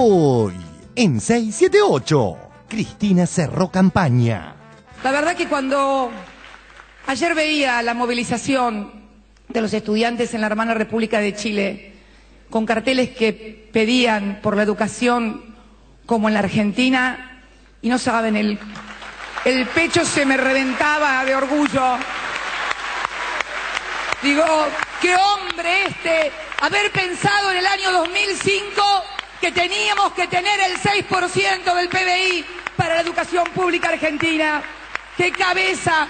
Hoy, en 678, Cristina cerró campaña. La verdad que cuando ayer veía la movilización de los estudiantes en la hermana República de Chile, con carteles que pedían por la educación como en la Argentina, y no saben, el pecho se me reventaba de orgullo. Digo, qué hombre haber pensado en el año 2005 que teníamos que tener el 6% del PBI para la educación pública argentina. ¡Qué cabeza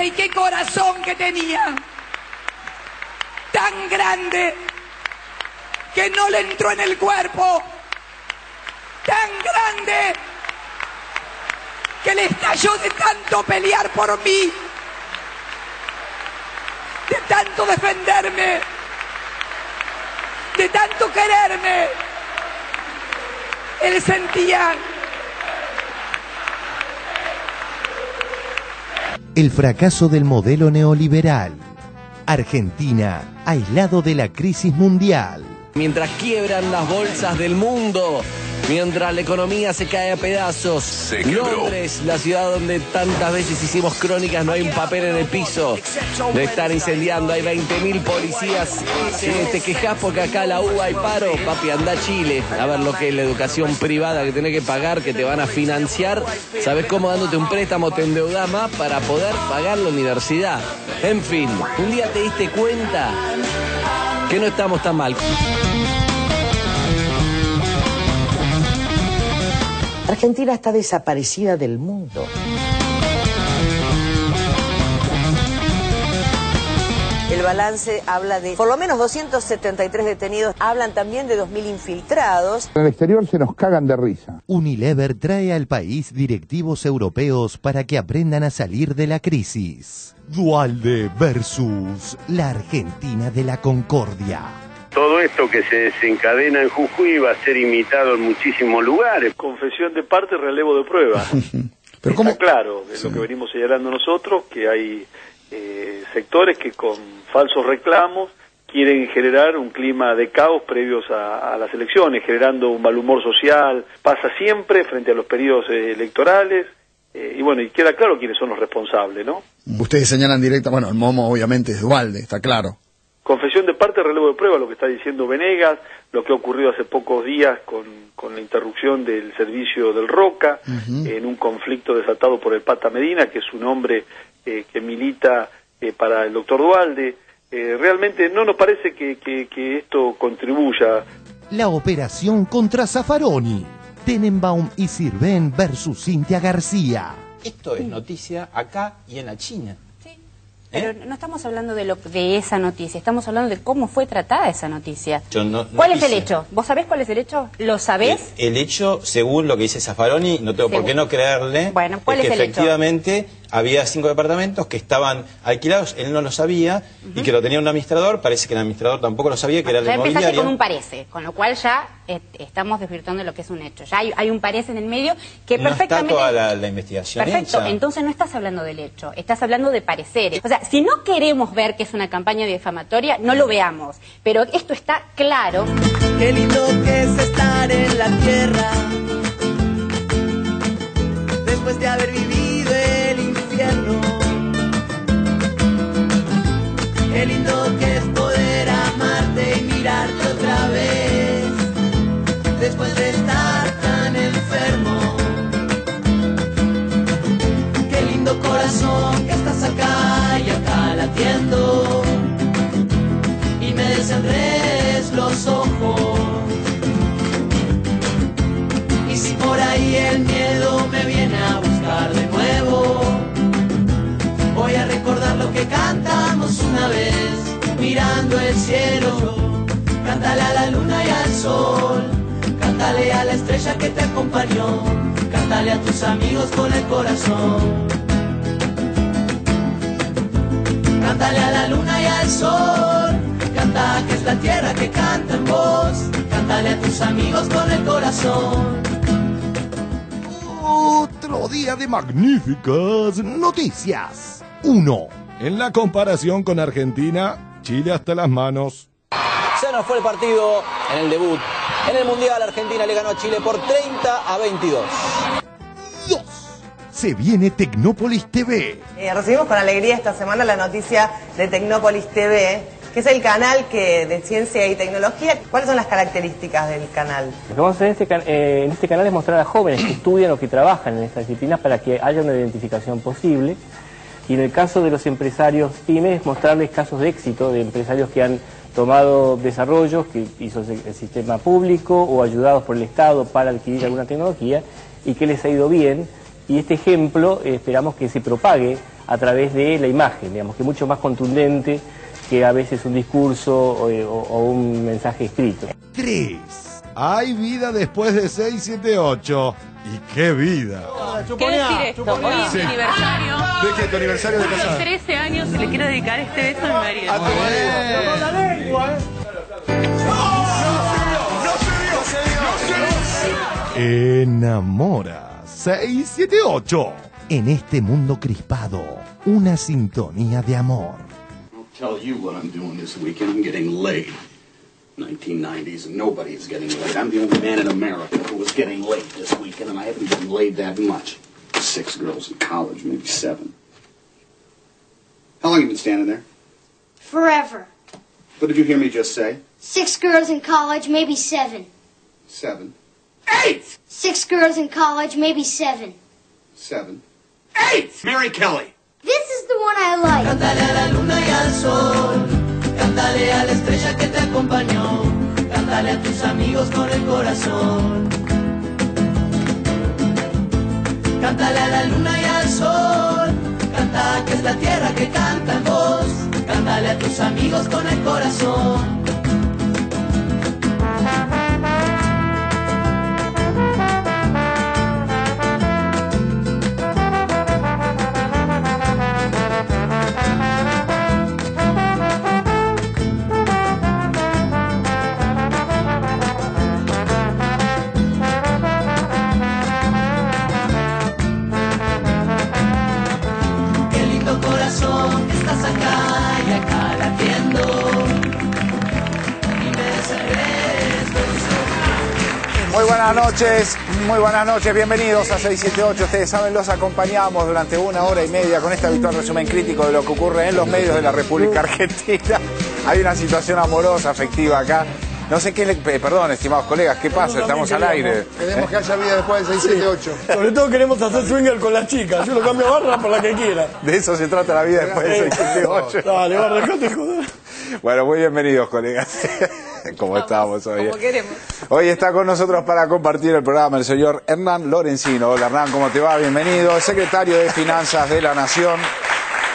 y qué corazón que tenía! Tan grande que no le entró en el cuerpo, tan grande que le estalló de tanto pelear por mí, de tanto defenderme, de tanto quererme. Él sentía el fracaso del modelo neoliberal. Argentina, aislado de la crisis mundial. Mientras quiebran las bolsas del mundo, mientras la economía se cae a pedazos, Londres, la ciudad donde tantas veces hicimos crónicas, no hay un papel en el piso de estar incendiando, hay 20.000 policías. Si te quejas porque acá la U hay paro, papi, anda a Chile a ver lo que es la educación privada que tenés que pagar, que te van a financiar. ¿Sabés cómo? Dándote un préstamo te endeudás más para poder pagar la universidad. En fin, un día te diste cuenta que no estamos tan mal. Argentina está desaparecida del mundo. El balance habla de por lo menos 273 detenidos, hablan también de 2.000 infiltrados. En el exterior se nos cagan de risa. Unilever trae al país directivos europeos para que aprendan a salir de la crisis. Duhalde versus la Argentina de la Concordia. Todo esto que se desencadena en Jujuy va a ser imitado en muchísimos lugares. Confesión de parte, relevo de prueba. Pero ¿cómo? Está claro, es lo que venimos señalando nosotros, que hay sectores que con falsos reclamos quieren generar un clima de caos previos a las elecciones, generando un mal humor social. Pasa siempre frente a los periodos electorales, y bueno, y queda claro quiénes son los responsables, ¿no? Ustedes señalan directa, bueno, el momo obviamente es Duhalde, está claro. Confesión de parte, relevo de prueba, lo que está diciendo Venegas, lo que ha ocurrido hace pocos días con la interrupción del servicio del Roca, en un conflicto desatado por el Pata Medina, que es un hombre que milita para el doctor Duhalde. Realmente no nos parece que esto contribuya. La operación contra Zaffaroni. Tenenbaum y Sirven versus Cintia García. Esto es noticia acá y en la China. Pero no estamos hablando de esa noticia, estamos hablando de cómo fue tratada esa noticia. ¿Cuál es el hecho? ¿Vos sabés cuál es el hecho? ¿Lo sabés? El hecho, según lo que dice Zaffaroni, no tengo por qué no creerle, bueno, ¿cuál es que el efectivamente hecho? Había 5 departamentos que estaban alquilados, él no lo sabía, y que lo tenía un administrador, parece que el administrador tampoco lo sabía, que era el inmobiliario. Ya empezaste con un parece, con lo cual ya estamos desvirtuando lo que es un hecho. Ya hay un parece en el medio que perfectamente... No está toda la investigación perfecto, hecha. Entonces no estás hablando del hecho, estás hablando de pareceres. O sea, si no queremos ver que es una campaña difamatoria, no lo veamos. Pero esto está claro. Qué lindo que es estar en la tierra después de haber vivido el infierno. Qué lindo que es poder amarte y mirarte otra vez después de estar tan enfermo. Qué lindo corazón que estás acá y acá latiendo y me desenredes los ojos. Y si por ahí el miedo me viene a buscar de nuevo, voy a recordar lo que cantamos una vez, mirando el cielo. Cántale a la luna y al sol, cántale a la estrella que te acompañó, cántale a tus amigos con el corazón. Cántale a la luna y al sol, canta que es la tierra que canta en vos, cántale a tus amigos con el corazón. Otro día de magníficas noticias. 1. En la comparación con Argentina, Chile hasta las manos. Son bueno fue el partido en el debut. En el Mundial, Argentina le ganó a Chile por 30-22. Se viene Tecnópolis TV. Recibimos con alegría esta semana la noticia de Tecnópolis TV, que es el canal de ciencia y tecnología. ¿Cuáles son las características del canal? Lo que vamos a hacer en este canal es mostrar a jóvenes que estudian o que trabajan en estas disciplinas para que haya una identificación posible. Y en el caso de los empresarios pymes, mostrarles casos de éxito de empresarios que han tomado desarrollos que hizo el sistema público o ayudados por el Estado para adquirir alguna tecnología y que les ha ido bien. Y este ejemplo esperamos que se propague a través de la imagen, digamos, que es mucho más contundente que a veces un discurso o un mensaje escrito. 3. Hay vida después de 678. ¿Y qué vida? ¿Qué decir esto? Hoy es mi aniversario. ¿De qué? ¿Tu aniversario de casada? A los 13 años le quiero dedicar este beso a mi marido. A tu marido. ¡No la lengua, Enamora 678. En este mundo crispado, una sintonía de amor. I'll tell you what I'm doing this weekend. I'm getting laid. 1990s, and nobody is getting laid. I'm the only man in America who was getting laid this weekend, and I haven't been laid that much. 6 girls in college, maybe 7. How long have you been standing there? Forever. What did you hear me just say? 6 girls in college, maybe 7. 7. 8! 6 girls in college, maybe 7. 7. 8! Mary Kelly. This is the one I like. Cántale a la luna y al sol, cántale a la estrella que te acompañó, cántale a tus amigos con el corazón. Cántale a la luna y al sol, canta que es la tierra que canta en voz, cántale a tus amigos con el corazón. Estás acá y acá latiendo y me desagrades. Muy buenas noches, bienvenidos a 678. Ustedes saben, los acompañamos durante 1 hora y media con este habitual resumen crítico de lo que ocurre en los medios de la República Argentina. Hay una situación amorosa, afectiva acá. No sé qué perdón, estimados colegas, ¿qué pasa? Estamos al aire. Queremos que haya vida después del 678. Sí. Sobre todo queremos hacer swinger con las chicas. Yo lo cambio a barra por la que quiera. De eso se trata la vida después del 678. Dale, barra, dejate joder. Bueno, muy bienvenidos, colegas. ¿Cómo estamos hoy? Como queremos. Hoy está con nosotros para compartir el programa el señor Hernán Lorenzino. Hola, Hernán, ¿cómo te va? Bienvenido. Secretario de Finanzas de la Nación.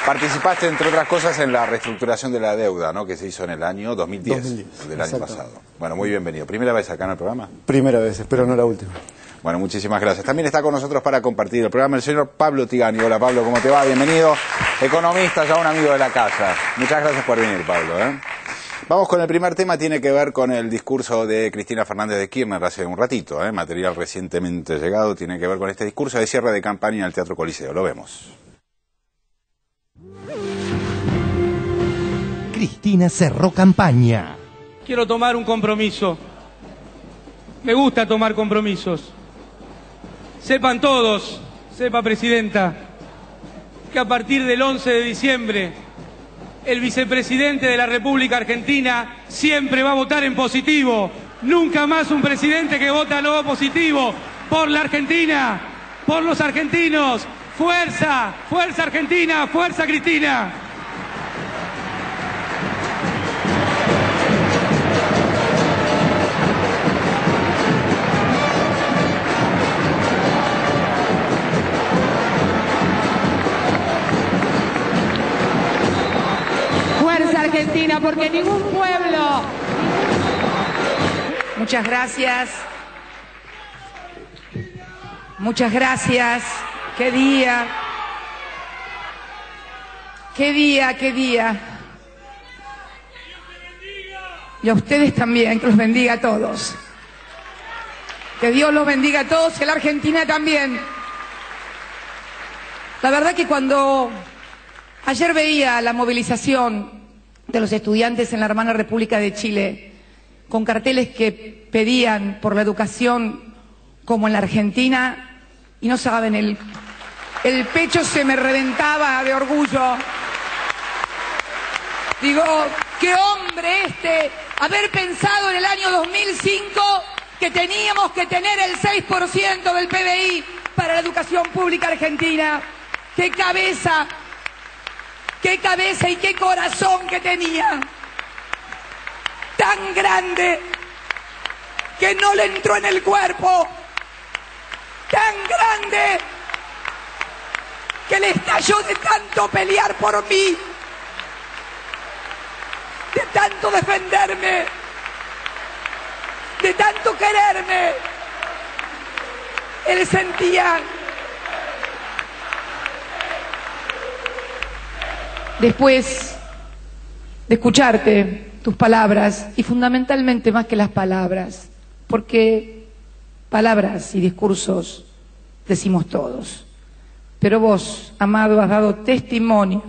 Participaste, entre otras cosas, en la reestructuración de la deuda, ¿no?, que se hizo en el año 2010 del año pasado. Bueno, muy bienvenido. ¿Primera vez acá en el programa? Primera vez, espero no la última. Bueno, muchísimas gracias. También está con nosotros para compartir el programa el señor Pablo Tigani. Hola, Pablo, ¿cómo te va? Bienvenido. Economista, ya un amigo de la casa. Muchas gracias por venir, Pablo, Vamos con el primer tema, tiene que ver con el discurso de Cristina Fernández de Kirchner hace un ratito, material recientemente llegado, tiene que ver con este discurso de cierre de campaña en el Teatro Coliseo. Lo vemos. Cristina cerró campaña. Quiero tomar un compromiso. Me gusta tomar compromisos. Sepan todos, sepa Presidenta, que a partir del 11 de diciembre, el vicepresidente de la República Argentina siempre va a votar en positivo. Nunca más un presidente que vota en lo positivo. Por la Argentina, por los argentinos. ¡Fuerza! ¡Fuerza Argentina! ¡Fuerza Cristina! Argentina, porque ningún pueblo. Muchas gracias. Muchas gracias. Qué día. Qué día, qué día. Y a ustedes también, que los bendiga a todos. Que Dios los bendiga a todos y a la Argentina también. La verdad que cuando ayer veía la movilización de los estudiantes en la hermana República de Chile con carteles que pedían por la educación como en la Argentina, y no saben, el pecho se me reventaba de orgullo. Digo, qué hombre haber pensado en el año 2005 que teníamos que tener el 6% del PBI para la educación pública argentina. Qué cabeza y qué corazón que tenía. Tan grande que no le entró en el cuerpo. Tan grande que le estalló de tanto pelear por mí, de tanto defenderme, de tanto quererme. Él sentía. Después de escucharte, tus palabras, y fundamentalmente más que las palabras, porque palabras y discursos decimos todos, pero vos, Amado, has dado testimonio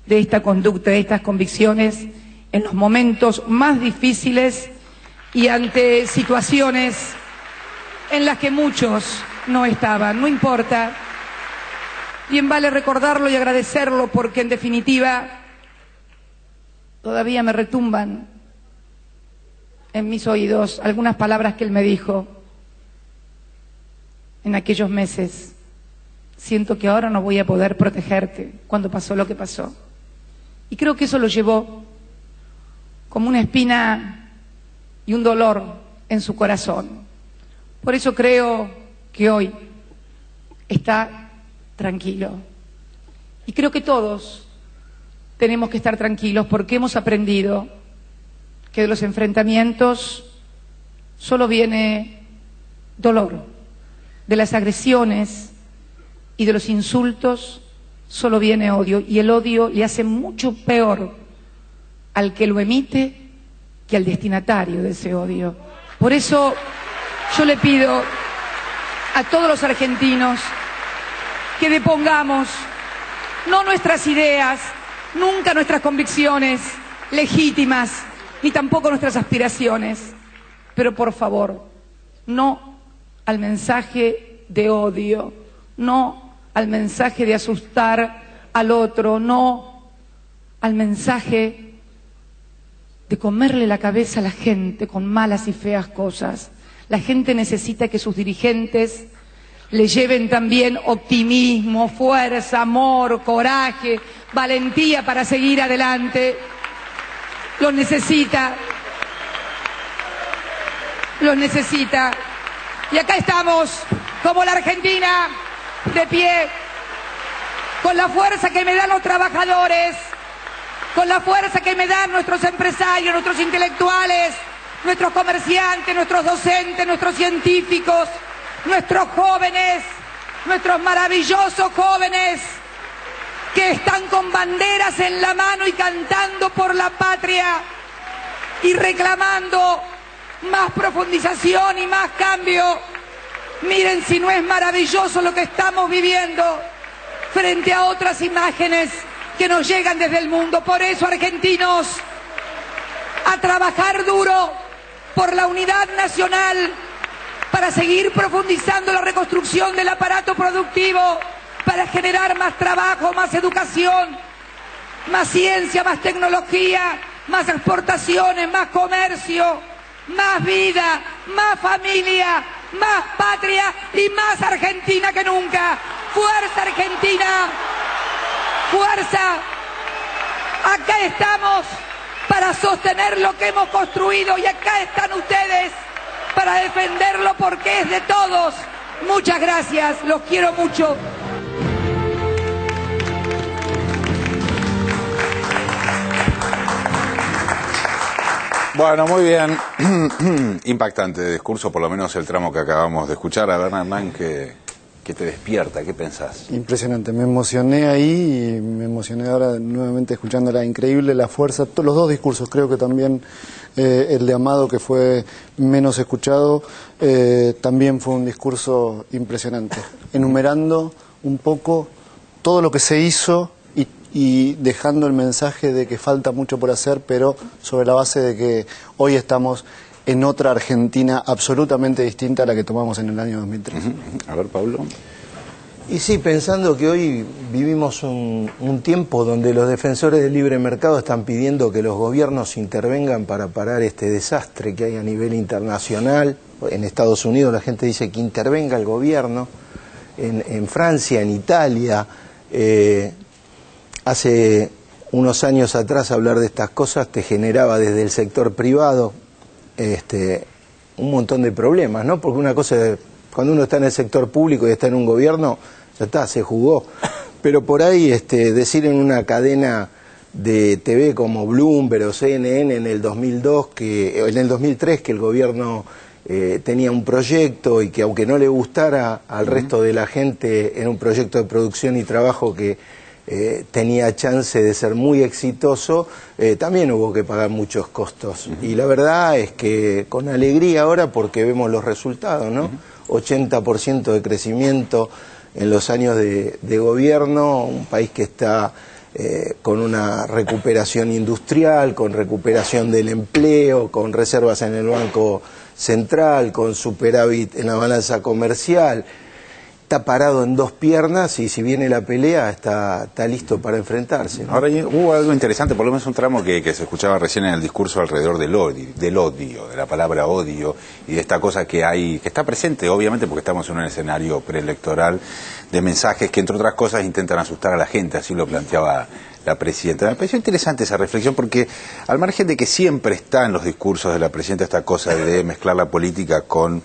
de esta conducta, de estas convicciones, en los momentos más difíciles y ante situaciones en las que muchos no estaban. No importa, bien vale recordarlo y agradecerlo, porque en definitiva todavía me retumban en mis oídos algunas palabras que él me dijo en aquellos meses. Siento que ahora no voy a poder protegerte cuando pasó lo que pasó. Y creo que eso lo llevó como una espina y un dolor en su corazón. Por eso creo que hoy está tranquilo. Y creo que todos tenemos que estar tranquilos, porque hemos aprendido que de los enfrentamientos solo viene dolor, de las agresiones y de los insultos solo viene odio, y el odio le hace mucho peor al que lo emite que al destinatario de ese odio. Por eso yo le pido a todos los argentinos que depongamos no nuestras ideas, nunca nuestras convicciones legítimas, ni tampoco nuestras aspiraciones, pero por favor, no al mensaje de odio, no al mensaje de asustar al otro, no al mensaje de comerle la cabeza a la gente con malas y feas cosas. La gente necesita que sus dirigentes le lleven también optimismo, fuerza, amor, coraje, valentía para seguir adelante. Los necesita. Los necesita. Y acá estamos, como la Argentina, de pie, con la fuerza que me dan los trabajadores, con la fuerza que me dan nuestros empresarios, nuestros intelectuales, nuestros comerciantes, nuestros docentes, nuestros científicos, nuestros jóvenes, nuestros maravillosos jóvenes que están con banderas en la mano y cantando por la patria y reclamando más profundización y más cambio. Miren si no es maravilloso lo que estamos viviendo frente a otras imágenes que nos llegan desde el mundo. Por eso, argentinos, a trabajar duro por la unidad nacional, para seguir profundizando la reconstrucción del aparato productivo, para generar más trabajo, más educación, más ciencia, más tecnología, más exportaciones, más comercio, más vida, más familia, más patria y más Argentina que nunca. ¡Fuerza, Argentina! ¡Fuerza! Acá estamos para sostener lo que hemos construido, y acá están ustedes para defenderlo, porque es de todos. Muchas gracias, los quiero mucho. Bueno, muy bien. Impactante discurso, por lo menos el tramo que acabamos de escuchar. A ver, Hernán, ¿qué te despierta? ¿Qué pensás? Impresionante, me emocioné ahí y me emocioné ahora nuevamente escuchándola. Increíble la fuerza, los dos discursos. Creo que también el de Amado, que fue menos escuchado, también fue un discurso impresionante, enumerando un poco todo lo que se hizo y dejando el mensaje de que falta mucho por hacer, pero sobre la base de que hoy estamos en otra Argentina absolutamente distinta a la que tomamos en el año 2003. A ver, Pablo. Y sí, pensando que hoy vivimos un tiempo donde los defensores del libre mercado están pidiendo que los gobiernos intervengan para parar este desastre que hay a nivel internacional. En Estados Unidos la gente dice que intervenga el gobierno, en Francia, en Italia. Hace unos años atrás hablar de estas cosas te generaba desde el sector privado un montón de problemas, ¿no? Porque una cosa, cuando uno está en el sector público y está en un gobierno, ya está, se jugó. Pero por ahí decir en una cadena de TV como Bloomberg o CNN en el 2003 que el gobierno tenía un proyecto y que aunque no le gustara al resto de la gente era un proyecto de producción y trabajo que tenía chance de ser muy exitoso, también hubo que pagar muchos costos. Y la verdad es que con alegría ahora porque vemos los resultados, ¿no? 80% de crecimiento en los años de gobierno, un país que está con una recuperación industrial, con recuperación del empleo, con reservas en el Banco Central, con superávit en la balanza comercial. Está parado en dos piernas y si viene la pelea está listo para enfrentarse, ¿no? Ahora hubo algo interesante, por lo menos un tramo que se escuchaba recién en el discurso alrededor del odio, de la palabra odio y de esta cosa que está presente, obviamente porque estamos en un escenario preelectoral de mensajes que entre otras cosas intentan asustar a la gente, así lo planteaba la presidenta. Me pareció interesante esa reflexión porque al margen de que siempre está en los discursos de la presidenta esta cosa de mezclar la política con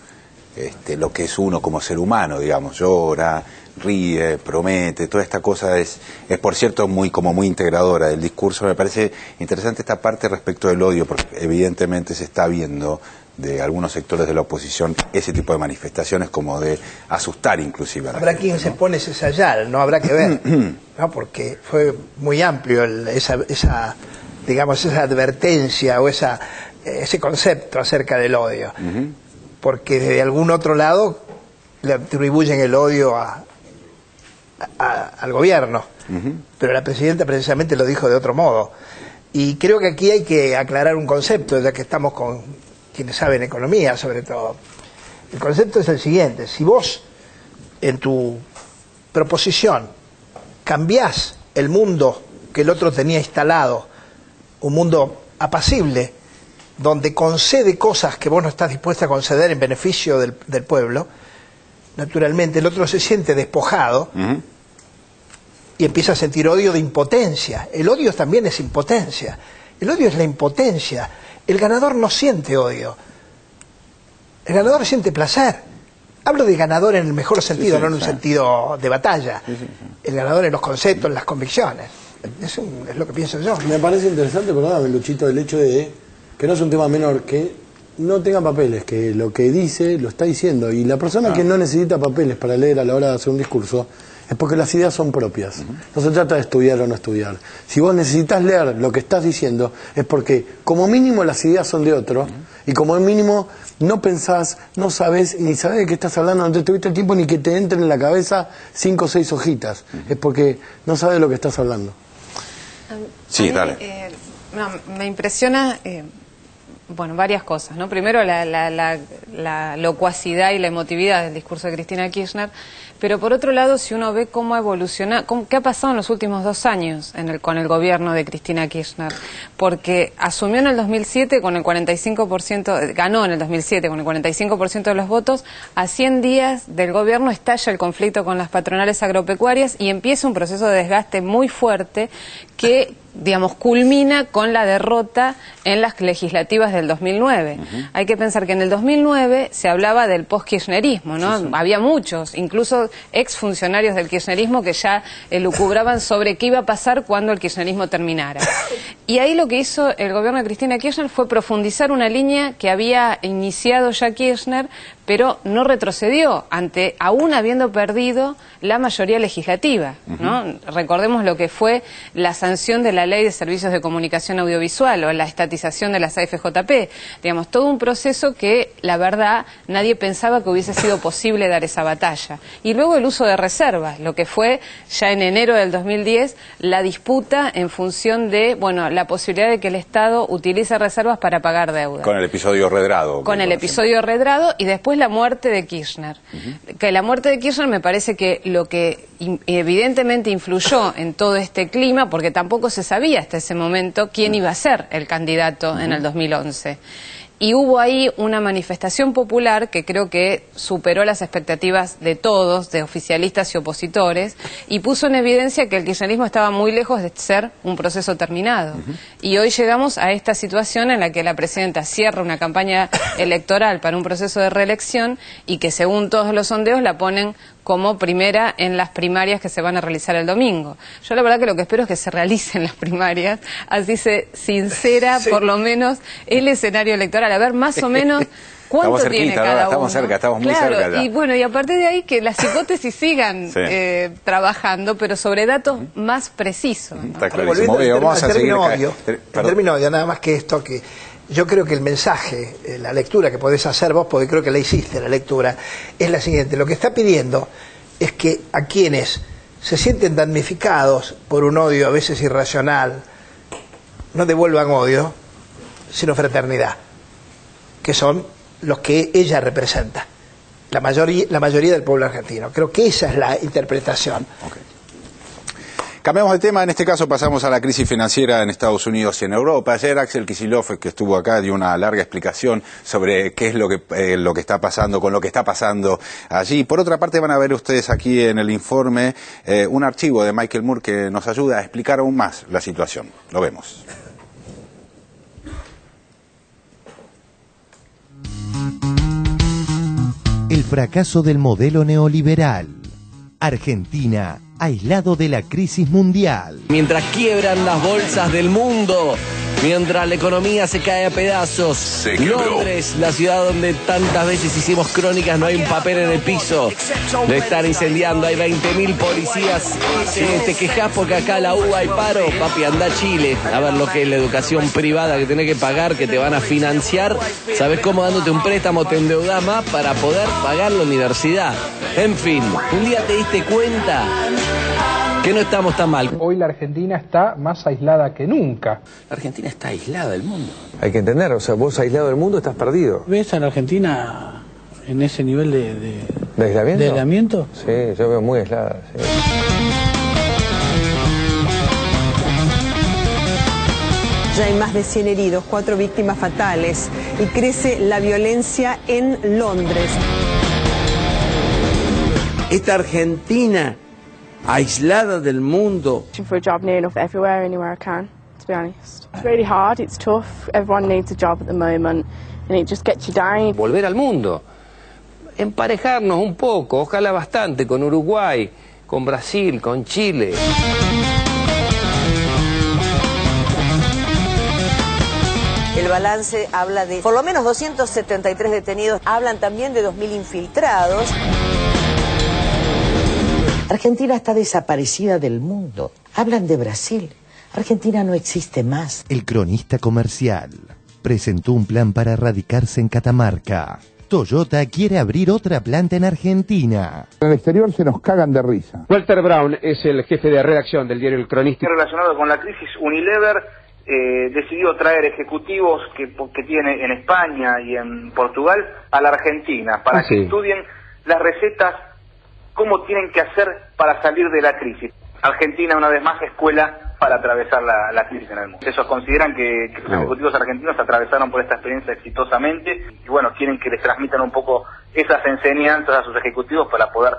lo que es uno como ser humano, digamos, llora, ríe, promete, toda esta cosa es por cierto muy integradora del discurso. Me parece interesante esta parte respecto del odio, porque evidentemente se está viendo de algunos sectores de la oposición ese tipo de manifestaciones como de asustar inclusive a la Habrá gente, quien ¿no? se pone ese sayal, no habrá que ver, ¿no? Porque fue muy amplio esa advertencia o ese concepto acerca del odio. Porque desde algún otro lado le atribuyen el odio al gobierno, pero la presidenta precisamente lo dijo de otro modo. Y creo que aquí hay que aclarar un concepto, ya que estamos con quienes saben economía sobre todo. El concepto es el siguiente: si vos en tu proposición cambiás el mundo que el otro tenía instalado, un mundo apacible, donde concede cosas que vos no estás dispuesta a conceder en beneficio del pueblo, naturalmente el otro se siente despojado y empieza a sentir odio de impotencia. El odio también es impotencia. El odio es la impotencia. El ganador no siente odio. El ganador siente placer. Hablo de ganador en el mejor sentido, no en un sentido de batalla. El ganador en los conceptos, en las convicciones. Es lo que pienso yo. Me parece interesante, perdóname, Luchito, el hecho de que no es un tema menor, que no tenga papeles, que lo que dice lo está diciendo, y la persona que no necesita papeles para leer a la hora de hacer un discurso es porque las ideas son propias. No se trata de estudiar o no estudiar. Si vos necesitas leer lo que estás diciendo es porque como mínimo las ideas son de otro y como mínimo no pensás, no sabés, ni sabés de qué estás hablando, no te tuviste el tiempo ni que te entren en la cabeza 5 o 6 hojitas. Es porque no sabes de lo que estás hablando. Sí, dale. Me impresiona varias cosas, ¿no? Primero la locuacidad y la emotividad del discurso de Cristina Kirchner, pero por otro lado, si uno ve cómo ha evolucionado, qué ha pasado en los últimos 2 años con el gobierno de Cristina Kirchner, porque asumió en el 2007 con el 45%, ganó en el 2007 con el 45% de los votos, a 100 días del gobierno estalla el conflicto con las patronales agropecuarias y empieza un proceso de desgaste muy fuerte que, digamos, culmina con la derrota en las legislativas del 2009. Hay que pensar que en el 2009 se hablaba del post-kirchnerismo, ¿no? Había muchos, incluso exfuncionarios del kirchnerismo que ya elucubraban sobre qué iba a pasar cuando el kirchnerismo terminara. Y ahí lo que hizo el gobierno de Cristina Kirchner fue profundizar una línea que había iniciado ya Kirchner, pero no retrocedió, aún habiendo perdido la mayoría legislativa, ¿no? Recordemos lo que fue la sanción de la la Ley de Servicios de Comunicación Audiovisual o la estatización de las AFJP. Digamos, todo un proceso que, la verdad, nadie pensaba que hubiese sido posible dar esa batalla. Y luego el uso de reservas, lo que fue ya en enero del 2010 la disputa en función de, bueno, la posibilidad de que el Estado utilice reservas para pagar deuda. Con el episodio Redrado. Con el episodio Redrado y después la muerte de Kirchner. Que la muerte de Kirchner me parece que lo que evidentemente influyó en todo este clima, porque tampoco se sabía hasta ese momento quién iba a ser el candidato en el 2011. Y hubo ahí una manifestación popular que creo que superó las expectativas de todos, de oficialistas y opositores, y puso en evidencia que el kirchnerismo estaba muy lejos de ser un proceso terminado. Y hoy llegamos a esta situación en la que la presidenta cierra una campaña electoral para un proceso de reelección y que según todos los sondeos la ponen como primera en las primarias que se van a realizar el domingo. Yo la verdad que lo que espero es que se realicen las primarias, así se sincera por lo menos el escenario electoral, a ver más o menos cuánto estamos tiene cerquita, cada uno. Estamos cerca, estamos muy cerca ya. Y bueno, y a partir de ahí que las hipótesis sigan trabajando, pero sobre datos más precisos, ¿no? Está clarísimo. Vamos a seguir. En términos de nada más que esto, que yo creo que el mensaje, la lectura que podés hacer vos, porque creo que la hiciste, la lectura, es la siguiente. Lo que está pidiendo es que a quienes se sienten damnificados por un odio a veces irracional, no devuelvan odio, sino fraternidad, que son los que ella representa, la mayoría del pueblo argentino. Creo que esa es la interpretación. Okay. Cambiamos de tema, en este caso pasamos a la crisis financiera en Estados Unidos y en Europa. Ayer Axel Kicillof, que estuvo acá, dio una larga explicación sobre qué es lo que está pasando, con lo que está pasando allí. Por otra parte, van a ver ustedes aquí en el informe un archivo de Michael Moore que nos ayuda a explicar aún más la situación. Lo vemos. El fracaso del modelo neoliberal. Argentina, aislado de la crisis mundial. Mientras quiebran las bolsas del mundo, mientras la economía se cae a pedazos, Londres, la ciudad donde tantas veces hicimos crónicas, no hay un papel en el piso de estar incendiando, hay 20.000 policías. Si te quejas porque acá la UBA hay paro, papi, anda a Chile a ver lo que es la educación privada que tenés que pagar, que te van a financiar. ¿Sabés cómo dándote un préstamo te endeudás más para poder pagar la universidad? En fin, un día te diste cuenta que no estamos tan mal. Hoy la Argentina está más aislada que nunca. La Argentina está aislada del mundo. Hay que entender, o sea, vos aislado del mundo estás perdido. ¿Ves a la Argentina en ese nivel de aislamiento? ¿De aislamiento? Sí, yo veo muy aislada, sí. Ya hay más de 100 heridos, 4 víctimas fatales y crece la violencia en Londres. Esta Argentina aislada del mundo. For a job near enough everywhere, anywhere I can, to be honest. It's really hard, it's tough. Everyone needs a job at the moment and it just gets you down. Volver al mundo, emparejarnos un poco, ojalá bastante, con Uruguay, con Brasil, con Chile. El balance habla de por lo menos 273 detenidos, hablan también de 2.000 infiltrados. Argentina está desaparecida del mundo. Hablan de Brasil. Argentina no existe más. El cronista comercial presentó un plan para radicarse en Catamarca. Toyota quiere abrir otra planta en Argentina. En el exterior se nos cagan de risa. Walter Brown es el jefe de redacción del diario El Cronista. Relacionado con la crisis, Unilever decidió traer ejecutivos que tiene en España y en Portugal a la Argentina para que estudien las recetas, cómo tienen que hacer para salir de la crisis. Argentina, una vez más, escuela para atravesar la crisis en el mundo. Esos consideran que los ejecutivos argentinos atravesaron por esta experiencia exitosamente y bueno, quieren que les transmitan un poco esas enseñanzas a sus ejecutivos para poder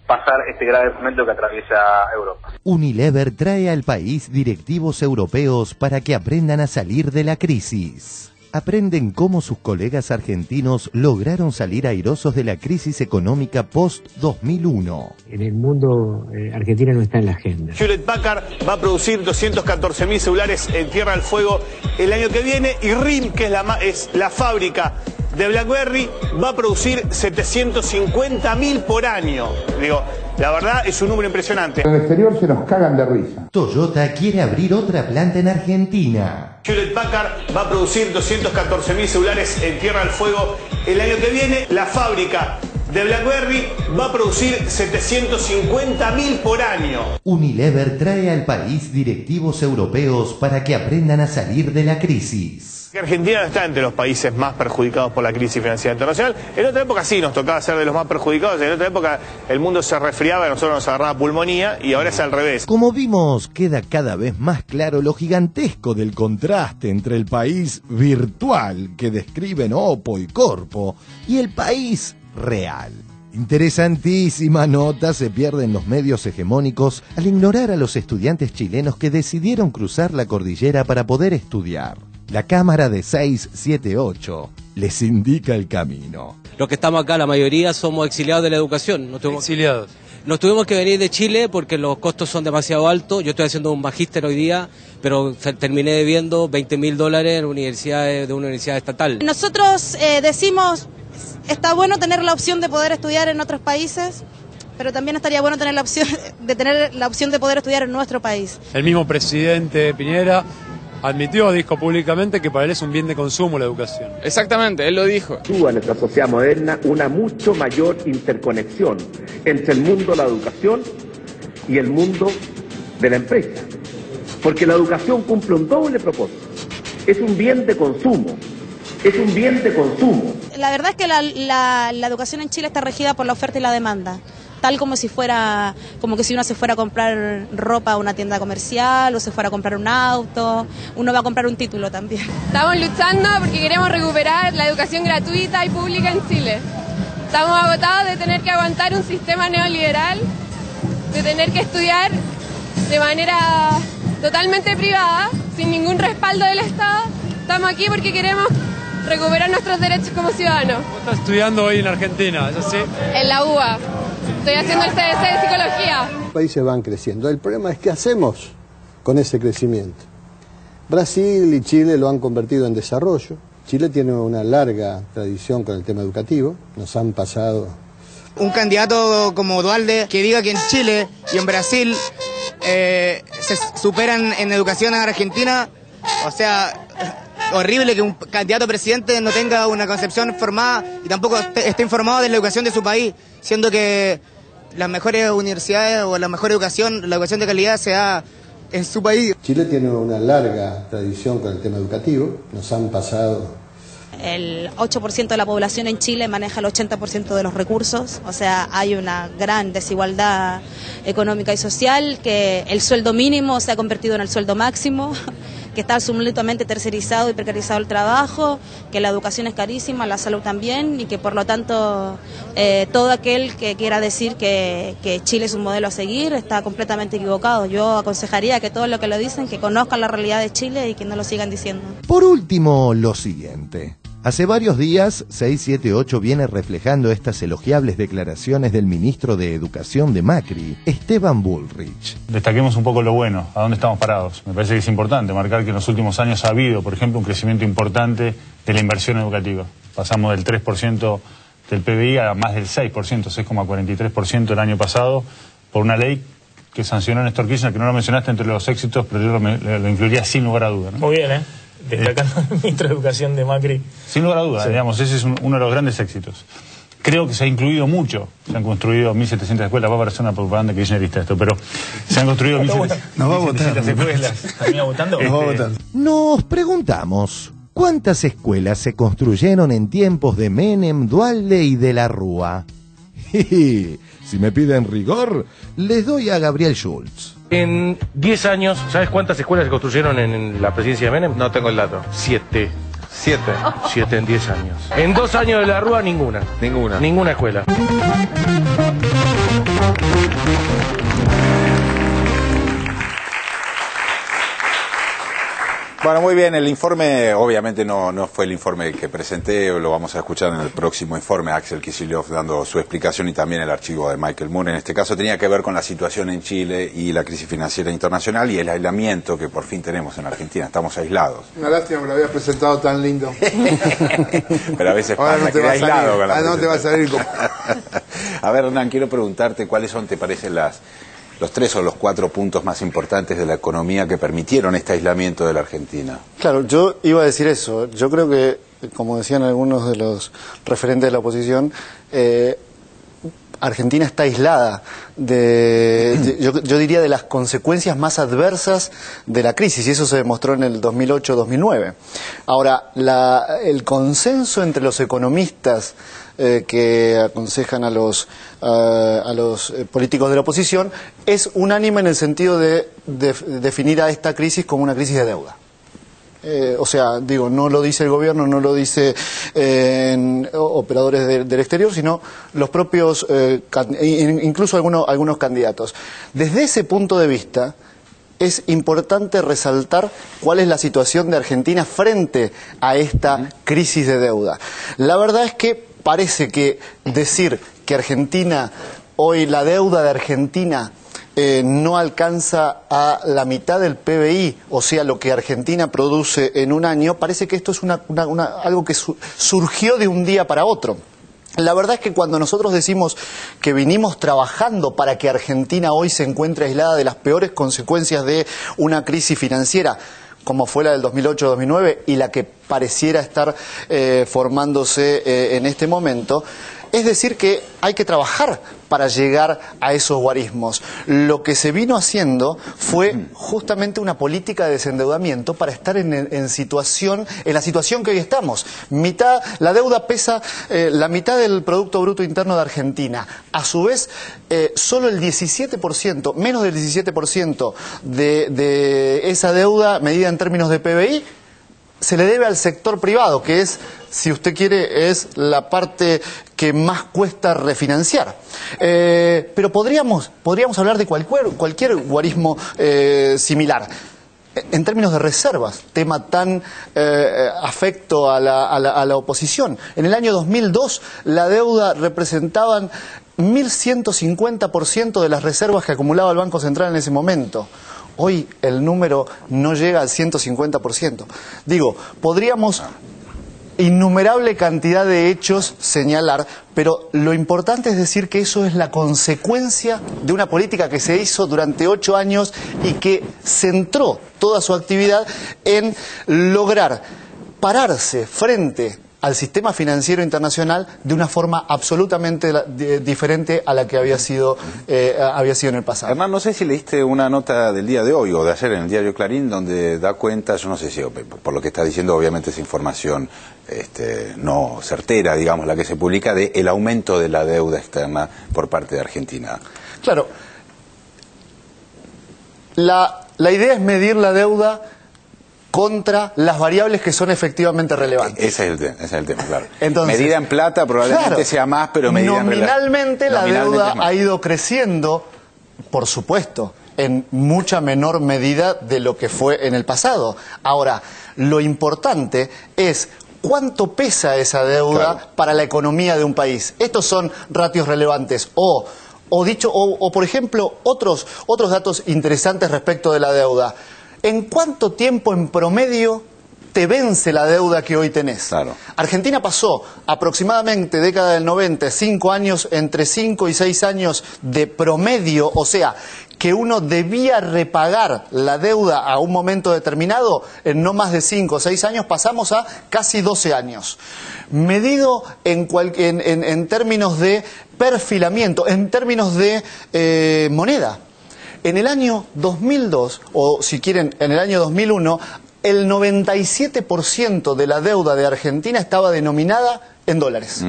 pasar este grave momento que atraviesa Europa. Unilever trae al país directivos europeos para que aprendan a salir de la crisis. Aprenden cómo sus colegas argentinos lograron salir airosos de la crisis económica post-2001. En el mundo, Argentina no está en la agenda. Hewlett Packard va a producir 214.000 celulares en Tierra del Fuego el año que viene y RIM, que es la fábrica de BlackBerry va a producir 750.000 por año. Digo, la verdad es un número impresionante. En el exterior se nos cagan de risa. Toyota quiere abrir otra planta en Argentina. Hewlett Packard va a producir 214.000 celulares en Tierra del Fuego el año que viene. La fábrica de BlackBerry va a producir 750.000 por año. Unilever trae al país directivos europeos para que aprendan a salir de la crisis. Argentina no está entre los países más perjudicados por la crisis financiera internacional. En otra época sí, nos tocaba ser de los más perjudicados. En otra época el mundo se resfriaba y a nosotros nos agarraba pulmonía, y ahora es al revés. Como vimos, queda cada vez más claro lo gigantesco del contraste entre el país virtual que describen Oppo y Corpo y el país real. Interesantísima nota se pierde en los medios hegemónicos al ignorar a los estudiantes chilenos que decidieron cruzar la cordillera para poder estudiar. La Cámara de 678 les indica el camino. Los que estamos acá, la mayoría somos exiliados de la educación. Exiliados. Nos tuvimos que venir de Chile porque los costos son demasiado altos. Yo estoy haciendo un magíster hoy día, pero terminé debiendo $20.000 en universidades de una universidad estatal. Nosotros decimos, está bueno tener la opción de poder estudiar en otros países, pero también estaría bueno tener la opción de poder estudiar en nuestro país. El mismo presidente Piñera dijo públicamente que para él es un bien de consumo la educación. Exactamente, él lo dijo. En nuestra sociedad moderna una mucho mayor interconexión entre el mundo de la educación y el mundo de la empresa. Porque la educación cumple un doble propósito. Es un bien de consumo. Es un bien de consumo. La verdad es que la educación en Chile está regida por la oferta y la demanda. Tal como si uno se fuera a comprar ropa a una tienda comercial o se fuera a comprar un auto, uno va a comprar un título también. Estamos luchando porque queremos recuperar la educación gratuita y pública en Chile. Estamos agotados de tener que aguantar un sistema neoliberal, de tener que estudiar de manera totalmente privada, sin ningún respaldo del Estado. Estamos aquí porque queremos recuperar nuestros derechos como ciudadanos. ¿Vos estás estudiando hoy en Argentina, es así? En la UBA. Estoy haciendo el CDC de Psicología. Los países van creciendo. El problema es qué hacemos con ese crecimiento. Brasil y Chile lo han convertido en desarrollo. Chile tiene una larga tradición con el tema educativo. Nos han pasado... Un candidato como Dualde que diga que en Chile y en Brasil se superan en educación a Argentina, o sea... Horrible que un candidato a presidente no tenga una concepción formada y tampoco esté informado de la educación de su país, siendo que las mejores universidades o la mejor educación, la educación de calidad se da en su país. Chile tiene una larga tradición con el tema educativo, nos han pasado... El 8% de la población en Chile maneja el 80% de los recursos, o sea, hay una gran desigualdad económica y social, que el sueldo mínimo se ha convertido en el sueldo máximo, que está absolutamente tercerizado y precarizado el trabajo, que la educación es carísima, la salud también, y que por lo tanto todo aquel que quiera decir que Chile es un modelo a seguir está completamente equivocado. Yo aconsejaría que todos los que lo dicen, que conozcan la realidad de Chile y que no lo sigan diciendo. Por último, lo siguiente. Hace varios días, 678 viene reflejando estas elogiables declaraciones del ministro de Educación de Macri, Esteban Bullrich. Destaquemos un poco lo bueno, a dónde estamos parados. Me parece que es importante marcar que en los últimos años ha habido, por ejemplo, un crecimiento importante de la inversión educativa. Pasamos del 3% del PBI a más del 6%, 6,43% el año pasado, por una ley que sancionó Néstor Kirchner, que no lo mencionaste entre los éxitos, pero yo lo incluiría sin lugar a duda, ¿no? Muy bien, ¿eh? Destacando el ministro de Educación de Macri. Sin lugar a dudas, sí. Digamos, ese es uno de los grandes éxitos. Creo que se ha incluido mucho, se han construido 1.700 escuelas, va a parecer una propaganda kirchnerista esto, pero se han construido 1.700 escuelas. ¿Termina votando? Nos va a votar. Nos preguntamos, ¿cuántas escuelas se construyeron en tiempos de Menem, Dualde y de la Rúa? Si me piden rigor, les doy a Gabriel Schultz. En 10 años, ¿sabes cuántas escuelas se construyeron en la presidencia de Menem? No tengo el dato. 7. 7 en 10 años. En 2 años de la Rúa, ninguna. Ninguna escuela. Bueno, muy bien, el informe obviamente no fue el informe que presenté, lo vamos a escuchar en el próximo informe, Axel Kicillof dando su explicación y también el archivo de Michael Moore. En este caso tenía que ver con la situación en Chile y la crisis financiera internacional y el aislamiento que por fin tenemos en Argentina, estamos aislados. Una lástima que lo había presentado tan lindo. Pero a veces ahora pasa no te que va a aislado salir, con la no te va a salir como... A ver, Hernán, quiero preguntarte cuáles son, te parecen los 3 o los 4 puntos más importantes de la economía que permitieron este aislamiento de la Argentina. Claro, yo iba a decir eso. Yo creo que, como decían algunos de los referentes de la oposición, Argentina está aislada yo diría de las consecuencias más adversas de la crisis, y eso se demostró en el 2008-2009. Ahora, el consenso entre los economistas que aconsejan a los políticos de la oposición es unánime en el sentido de definir a esta crisis como una crisis de deuda. O sea, digo, no lo dice el gobierno, no lo dice operadores del exterior, sino los propios, incluso algunos candidatos. Desde ese punto de vista, es importante resaltar cuál es la situación de Argentina frente a esta crisis de deuda. La verdad es que parece que decir que Argentina, hoy la deuda de Argentina no alcanza a la mitad del PBI, o sea, lo que Argentina produce en un año, parece que esto es algo que surgió de un día para otro. La verdad es que cuando nosotros decimos que vinimos trabajando para que Argentina hoy se encuentre aislada de las peores consecuencias de una crisis financiera, como fue la del 2008-2009 y la que pareciera estar formándose en este momento, es decir que hay que trabajar para llegar a esos guarismos. Lo que se vino haciendo fue justamente una política de desendeudamiento para estar en la situación que hoy estamos. La deuda pesa la mitad del Producto Bruto Interno de Argentina. A su vez, solo el 17%, menos del 17% de esa deuda medida en términos de PBI, se le debe al sector privado, que es, si usted quiere, es la parte que más cuesta refinanciar. Pero podríamos hablar de cualquier guarismo similar. En términos de reservas, tema tan afecto a la oposición. En el año 2002, la deuda representaban 1.150% de las reservas que acumulaba el Banco Central en ese momento. Hoy el número no llega al 150%. Digo, podríamos innumerable cantidad de hechos señalar, pero lo importante es decir que eso es la consecuencia de una política que se hizo durante 8 años y que centró toda su actividad en lograr pararse frente al sistema financiero internacional de una forma absolutamente diferente a la que había sido en el pasado. Hernán, no sé si leíste una nota del día de hoy o de ayer en el diario Clarín donde da cuenta, yo no sé si por lo que está diciendo obviamente es información no certera, digamos, la que se publica de el aumento de la deuda externa por parte de Argentina. Claro, la idea es medir la deuda contra las variables que son efectivamente relevantes. Ese es el tema, claro. Entonces, medida en plata probablemente sea más, pero medida nominalmente la deuda ha ido creciendo, por supuesto, en mucha menor medida de lo que fue en el pasado. Ahora, lo importante es cuánto pesa esa deuda para la economía de un país. Estos son ratios relevantes. O por ejemplo, otros datos interesantes respecto de la deuda. ¿En cuánto tiempo en promedio te vence la deuda que hoy tenés? Claro. Argentina pasó aproximadamente década del 90, 5 años, entre 5 y 6 años de promedio, o sea, que uno debía repagar la deuda a un momento determinado, en no más de 5 o 6 años pasamos a casi 12 años. Medido en términos de perfilamiento, en términos de moneda. En el año 2002, o si quieren, en el año 2001, el 97% de la deuda de Argentina estaba denominada en dólares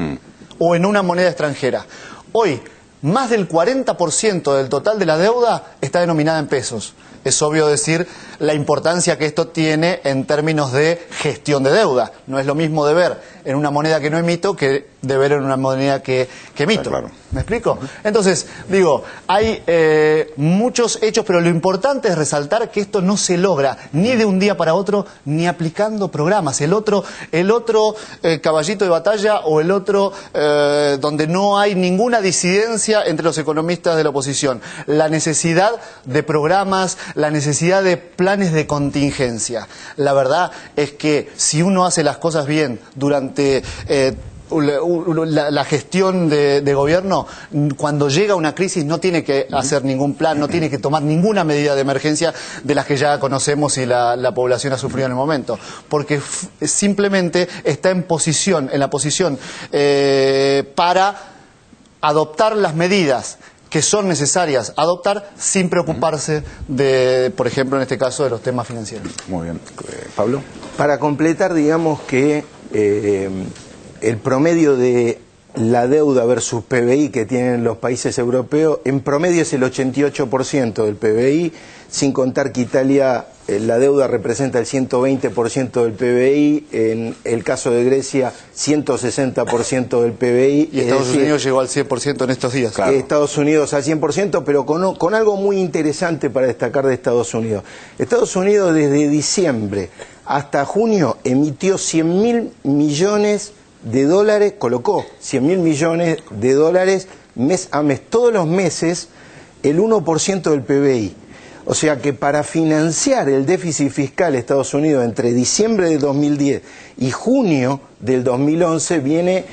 o en una moneda extranjera. Hoy, más del 40% del total de la deuda está denominada en pesos. Es obvio decir la importancia que esto tiene en términos de gestión de deuda. No es lo mismo de ver en una moneda que no emito que deber en una moneda que emito. Claro. ¿Me explico? Entonces, digo, hay muchos hechos, pero lo importante es resaltar que esto no se logra ni de un día para otro, ni aplicando programas. El otro caballito de batalla o el otro donde no hay ninguna disidencia entre los economistas de la oposición. La necesidad de programas, la necesidad de planes de contingencia. La verdad es que si uno hace las cosas bien durante la gestión de gobierno, cuando llega una crisis no tiene que hacer ningún plan, no tiene que tomar ninguna medida de emergencia de las que ya conocemos y la población ha sufrido en el momento, porque simplemente está en la posición para adoptar las medidas que son necesarias adoptar sin preocuparse de, por ejemplo, en este caso, de los temas financieros. Muy bien. Pablo. Para completar, digamos que el promedio de la deuda versus PBI que tienen los países europeos, en promedio es el 88% del PBI, sin contar que Italia, la deuda representa el 120% del PBI, en el caso de Grecia, 160% del PBI. Y Estados Unidos llegó al 100% en estos días. Claro. Estados Unidos al 100%, pero con algo muy interesante para destacar de Estados Unidos. Estados Unidos desde diciembre hasta junio emitió 100.000 millones de dólares, colocó 100.000 millones de dólares mes a mes, todos los meses el 1% del PBI. O sea que para financiar el déficit fiscal de Estados Unidos entre diciembre del 2010 y junio del 2011 viene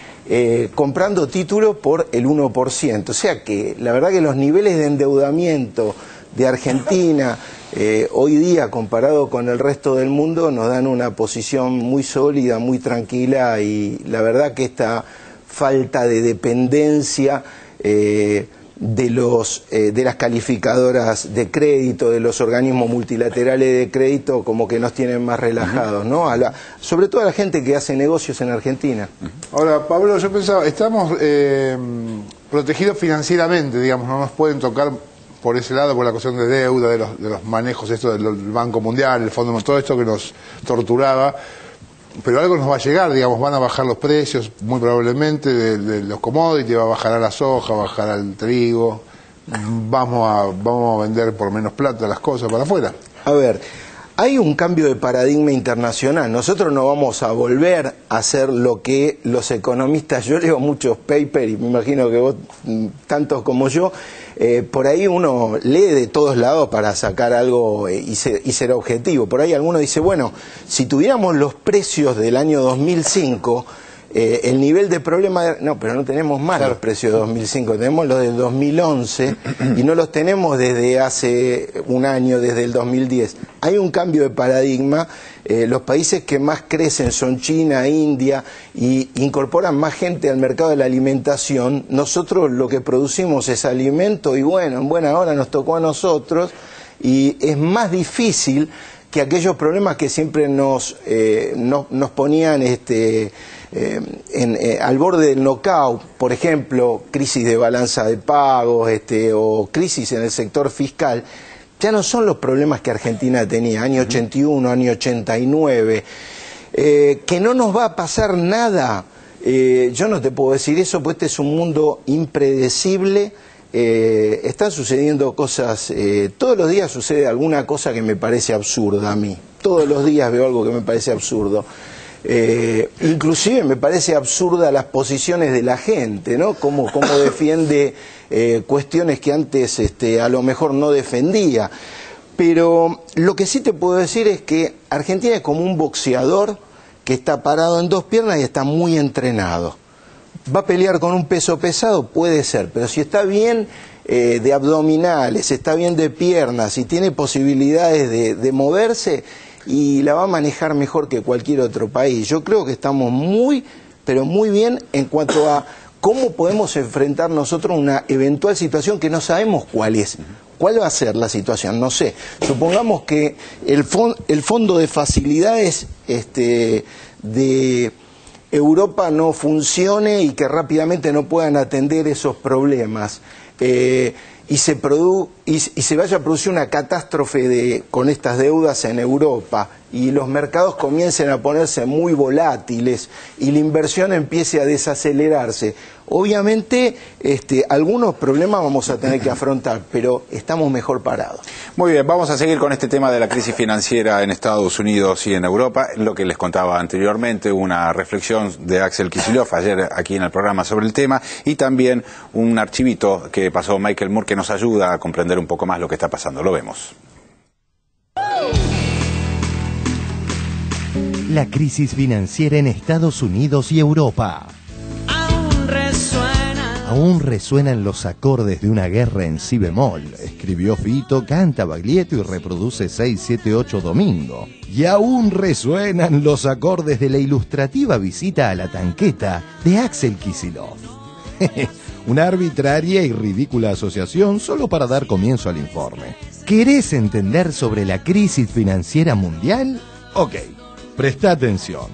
comprando títulos por el 1%. O sea que la verdad que los niveles de endeudamiento de Argentina hoy día comparado con el resto del mundo nos dan una posición muy sólida, muy tranquila, y la verdad que esta falta de dependencia de las calificadoras de crédito, de los organismos multilaterales de crédito, como que nos tienen más relajados, ¿no? Sobre todo a la gente que hace negocios en Argentina. Ahora, Pablo, yo pensaba, estamos protegidos financieramente, digamos, no nos pueden tocar por ese lado, por la cuestión de deuda, de los manejos, esto del Banco Mundial, el Fondo, todo esto que nos torturaba. Pero algo nos va a llegar, digamos, van a bajar los precios, muy probablemente, de los commodities, va a bajar a la soja, bajará el trigo, vamos a vender por menos plata las cosas para afuera. A ver, hay un cambio de paradigma internacional. Nosotros no vamos a volver a hacer lo que los economistas, yo leo muchos papers y me imagino que vos, tantos como yo, por ahí uno lee de todos lados para sacar algo y ser objetivo. Por ahí alguno dice, bueno, si tuviéramos los precios del año 2005, el nivel de problema... No, pero no tenemos más los precios de 2005, tenemos los del 2011 y no los tenemos desde hace un año, desde el 2010. Hay un cambio de paradigma. Los países que más crecen son China, India, y incorporan más gente al mercado de la alimentación. Nosotros lo que producimos es alimento y bueno, en buena hora nos tocó a nosotros, y es más difícil que aquellos problemas que siempre nos ponían al borde del knockout, por ejemplo, crisis de balanza de pagos o crisis en el sector fiscal. Ya no son los problemas que Argentina tenía, año 81, año 89, que no nos va a pasar nada. Yo no te puedo decir eso, porque este es un mundo impredecible. Están sucediendo cosas, todos los días sucede alguna cosa que me parece absurda a mí. Todos los días veo algo que me parece absurdo. Inclusive me parece absurda las posiciones de la gente, ¿no? Cómo defiende cuestiones que antes a lo mejor no defendía. Pero lo que sí te puedo decir es que Argentina es como un boxeador que está parado en dos piernas y está muy entrenado. ¿Va a pelear con un peso pesado? Puede ser, pero si está bien de abdominales, está bien de piernas y tiene posibilidades de moverse, y la va a manejar mejor que cualquier otro país. Yo creo que estamos muy, pero muy bien en cuanto a cómo podemos enfrentar nosotros una eventual situación que no sabemos cuál es. ¿Cuál va a ser la situación? No sé. Supongamos que el fondo de facilidades de Europa no funcione y que rápidamente no puedan atender esos problemas. Y se vaya a producir una catástrofe con estas deudas en Europa, y los mercados comiencen a ponerse muy volátiles y la inversión empiece a desacelerarse, obviamente algunos problemas vamos a tener que afrontar, pero estamos mejor parados. Muy bien, vamos a seguir con este tema de la crisis financiera en Estados Unidos y en Europa. Lo que les contaba anteriormente, una reflexión de Axel Kicillof ayer aquí en el programa sobre el tema, y también un archivito que pasó Michael Moore que nos ayuda a comprender un poco más lo que está pasando. Lo vemos. La crisis financiera en Estados Unidos y Europa. Aún resuenan los acordes de una guerra en si bemol. Escribió Fito, canta Baglietto y reproduce 678 Domingo. Y aún resuenan los acordes de la ilustrativa visita a la tanqueta de Axel Kicillof. Una arbitraria y ridícula asociación solo para dar comienzo al informe. ¿Querés entender sobre la crisis financiera mundial? Ok, presta atención.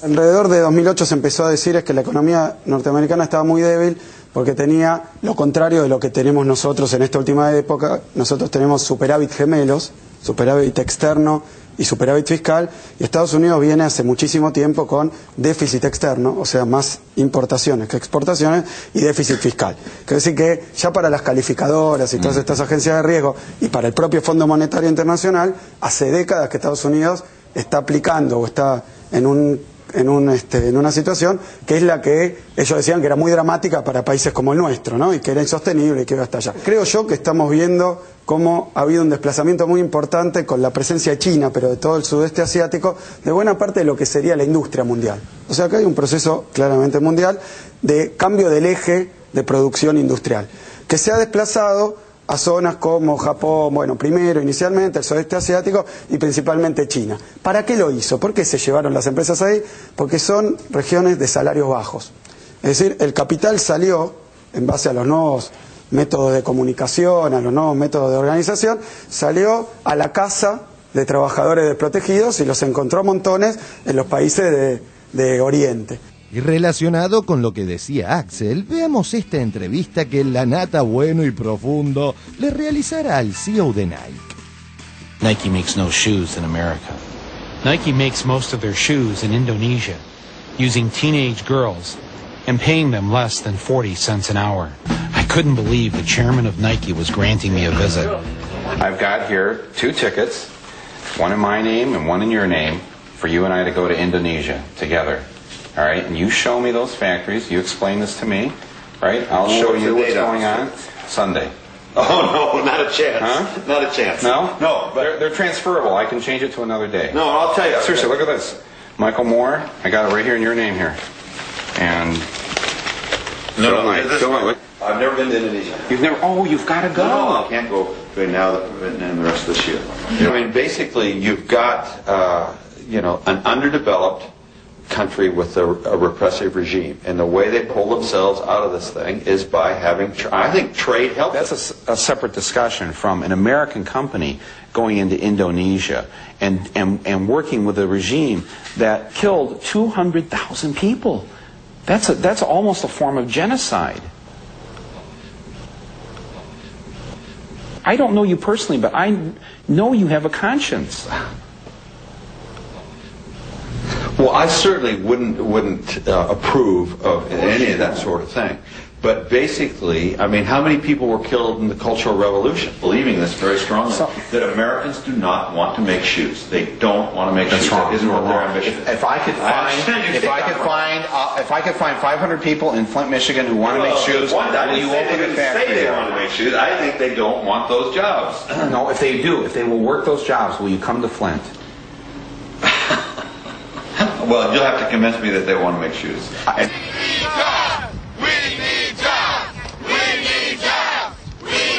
Alrededor de 2008 se empezó a decir que la economía norteamericana estaba muy débil porque tenía lo contrario de lo que tenemos nosotros en esta última época. Nosotros tenemos superávit gemelos, superávit externo y superávit fiscal, y Estados Unidos viene hace muchísimo tiempo con déficit externo, o sea, más importaciones que exportaciones, y déficit fiscal. Quiere decir que ya para las calificadoras y todas estas agencias de riesgo y para el propio Fondo Monetario Internacional, hace décadas que Estados Unidos está aplicando o está en una situación que es la que ellos decían que era muy dramática para países como el nuestro, ¿no? Y que era insostenible y que iba hasta allá. Creo yo que estamos viendo cómo ha habido un desplazamiento muy importante con la presencia de China, pero de todo el sudeste asiático, de buena parte de lo que sería la industria mundial. O sea que hay un proceso claramente mundial de cambio del eje de producción industrial, que se ha desplazado a zonas como Japón, bueno, primero inicialmente el sudeste asiático y principalmente China. ¿Para qué lo hizo? ¿Por qué se llevaron las empresas ahí? Porque son regiones de salarios bajos. Es decir, el capital salió en base a los nuevos métodos de comunicación, a los nuevos métodos de organización, salió a la caza de trabajadores desprotegidos y los encontró montones en los países de Oriente. Y relacionado con lo que decía Axel, veamos esta entrevista que la nata bueno y profundo le realizara al CEO de Nike. Nike makes no shoes in America. Nike makes most of their shoes in Indonesia, using teenage girls and paying them less than 40 cents an hour. I couldn't believe the chairman of Nike was granting me a visit. I've got here 2 tickets, one in my name and one in your name, for you and I to go to Indonesia together. All right, and you show me those factories, you explain this to me, right? I'll show you what's going on. Sunday. Oh, no, not a chance. Huh? Not a chance. No? No, but They're transferable. I can change it to another day. No, I'll tell you. Seriously, look at this. Michael Moore, I got it right here in your name here. And... I've never been to Indonesia. You've never... Oh, you've got to go. No, I can't go right now and the rest of this year. I mean, basically, you've got, an underdeveloped country with a repressive regime, and the way they pull themselves out of this thing is by having, I think trade helps. That's a separate discussion from an American company going into Indonesia and working with a regime that killed 200,000 people. That's almost a form of genocide. I don't know you personally, but I know you have a conscience. Well, I certainly wouldn't approve of any of that sort of thing. But basically, I mean, how many people were killed in the Cultural Revolution? Believing this very strongly, that Americans do not want to make shoes. They don't want to make shoes. That isn't what their ambition is. If I could find 500 people in Flint, Michigan who want to make shoes, will you open a factory? They want to make shoes. I think they don't want those jobs. No, if they do, if they will work those jobs, will you come to Flint? Well, you'll have to convince me that they want to make shoes. We need jobs! We need jobs! We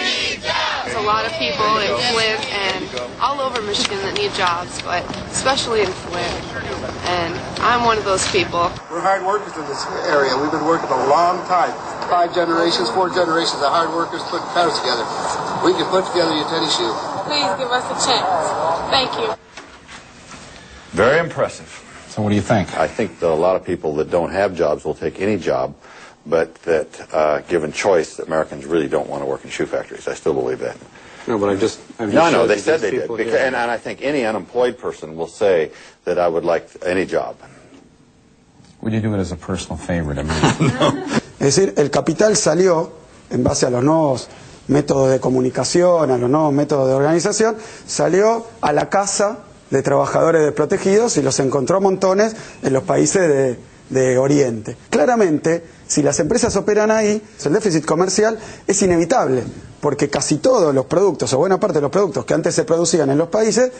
need jobs! There's a lot of people in Flint and all over Michigan that need jobs, but especially in Flint. And I'm one of those people. We're hard workers in this area. We've been working a long time. 5 generations, 4 generations of hard workers putting cars together. We can put together your teddy shoe. Please give us a chance. Thank you. Very impressive. So what do you think? I think that a lot of people that don't have jobs will take any job, but that given choice, that Americans really don't want to work in shoe factories. I still believe that. No, but I've just No, they showed you said these they did. people Because, here. and I think any unemployed person will say that I would like any job. Would you do it as a personal favor to me? Es decir, el capital salió, en base a los nuevos métodos de comunicación, a los nuevos métodos de organización, salió a la casa de trabajadores desprotegidos y los encontró montones en los países de Oriente. Claramente, si las empresas operan ahí, el déficit comercial es inevitable, porque casi todos los productos, o buena parte de los productos que antes se producían en los países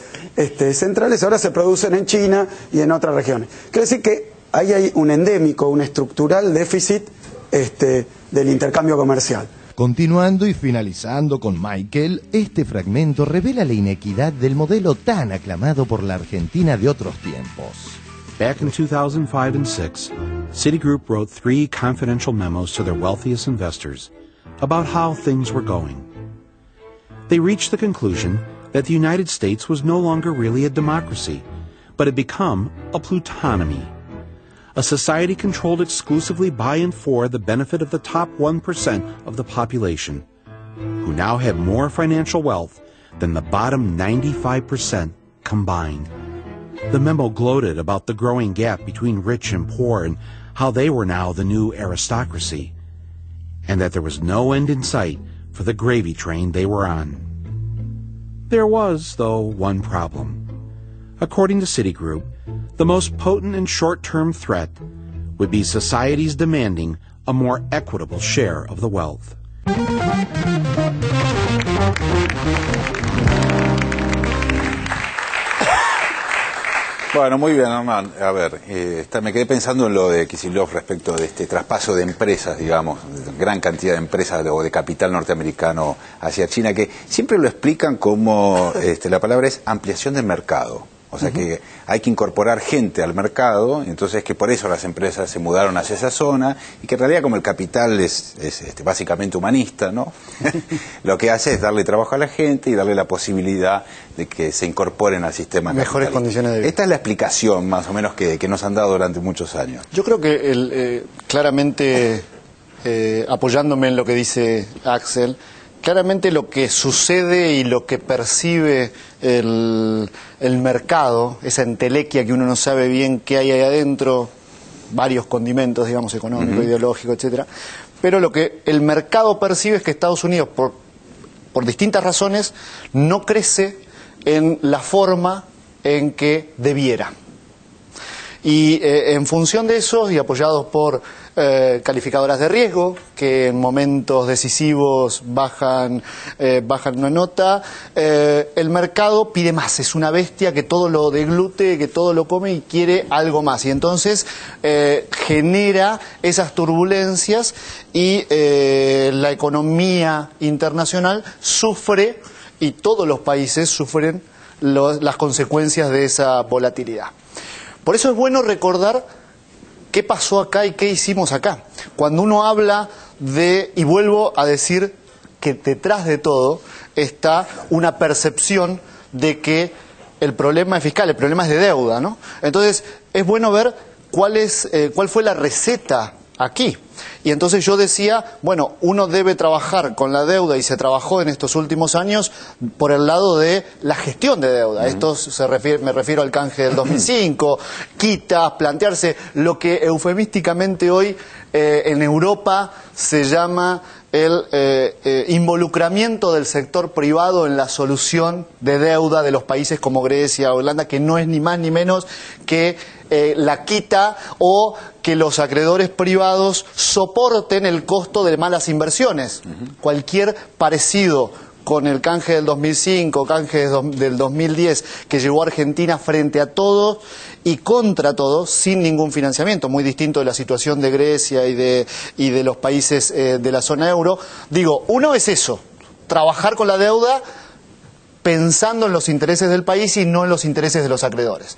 centrales, ahora se producen en China y en otras regiones. Quiere decir que ahí hay un endémico, un estructural déficit del intercambio comercial. Continuando y finalizando con Michael, este fragmento revela la inequidad del modelo tan aclamado por la Argentina de otros tiempos. Back in 2005 and 2006, Citigroup wrote 3 confidential memos to their wealthiest investors about how things were going. They reached the conclusion that the United States was no longer really a democracy, but had become a plutonomy, a society controlled exclusively by and for the benefit of the top 1% of the population, who now have more financial wealth than the bottom 95% combined. The memo gloated about the growing gap between rich and poor and how they were now the new aristocracy, and that there was no end in sight for the gravy train they were on. There was, though, one problem. According to Citigroup, the most potent and short-term threat would be societies demanding a more equitable share of the wealth. Bueno, muy bien, Norman. A ver, me quedé pensando en lo de Kicillof respecto de este traspaso de empresas, digamos, de gran cantidad de empresas o de capital norteamericano hacia China, que siempre lo explican como, la palabra es ampliación del mercado. O sea que hay que incorporar gente al mercado, entonces que por eso las empresas se mudaron hacia esa zona y que en realidad como el capital es básicamente humanista, ¿no? Lo que hace es darle trabajo a la gente y darle la posibilidad de que se incorporen al sistema mejores condiciones de vida. Esta es la explicación más o menos que nos han dado durante muchos años. Yo creo que claramente, apoyándome en lo que dice Axel, claramente lo que sucede y lo que percibe el mercado, esa entelequia que uno no sabe bien qué hay ahí adentro, varios condimentos, digamos, económico, ideológico, etcétera, pero lo que el mercado percibe es que Estados Unidos, por distintas razones, no crece en la forma en que debiera. Y en función de eso, y apoyados por calificadoras de riesgo, que en momentos decisivos bajan una nota, el mercado pide más, es una bestia que todo lo deglute, que todo lo come y quiere algo más. Y entonces genera esas turbulencias y la economía internacional sufre, y todos los países sufren las consecuencias de esa volatilidad. Por eso es bueno recordar qué pasó acá y qué hicimos acá. Cuando uno habla y vuelvo a decir que detrás de todo está una percepción de que el problema es fiscal, el problema es de deuda, ¿no? Entonces es bueno ver cuál fue la receta aquí. Y entonces yo decía, bueno, uno debe trabajar con la deuda, y se trabajó en estos últimos años por el lado de la gestión de deuda. Esto me refiero al canje del 2005, quitas, plantearse lo que eufemísticamente hoy en Europa se llama el involucramiento del sector privado en la solución de deuda de los países como Grecia o Holanda, que no es ni más ni menos que la quita o que los acreedores privados soporten el costo de malas inversiones. Cualquier parecido con el canje del 2005, canje del 2010, que llevó a Argentina frente a todos y contra todos, sin ningún financiamiento, muy distinto de la situación de Grecia y de los países de la zona euro. Digo, uno es eso, trabajar con la deuda pensando en los intereses del país y no en los intereses de los acreedores.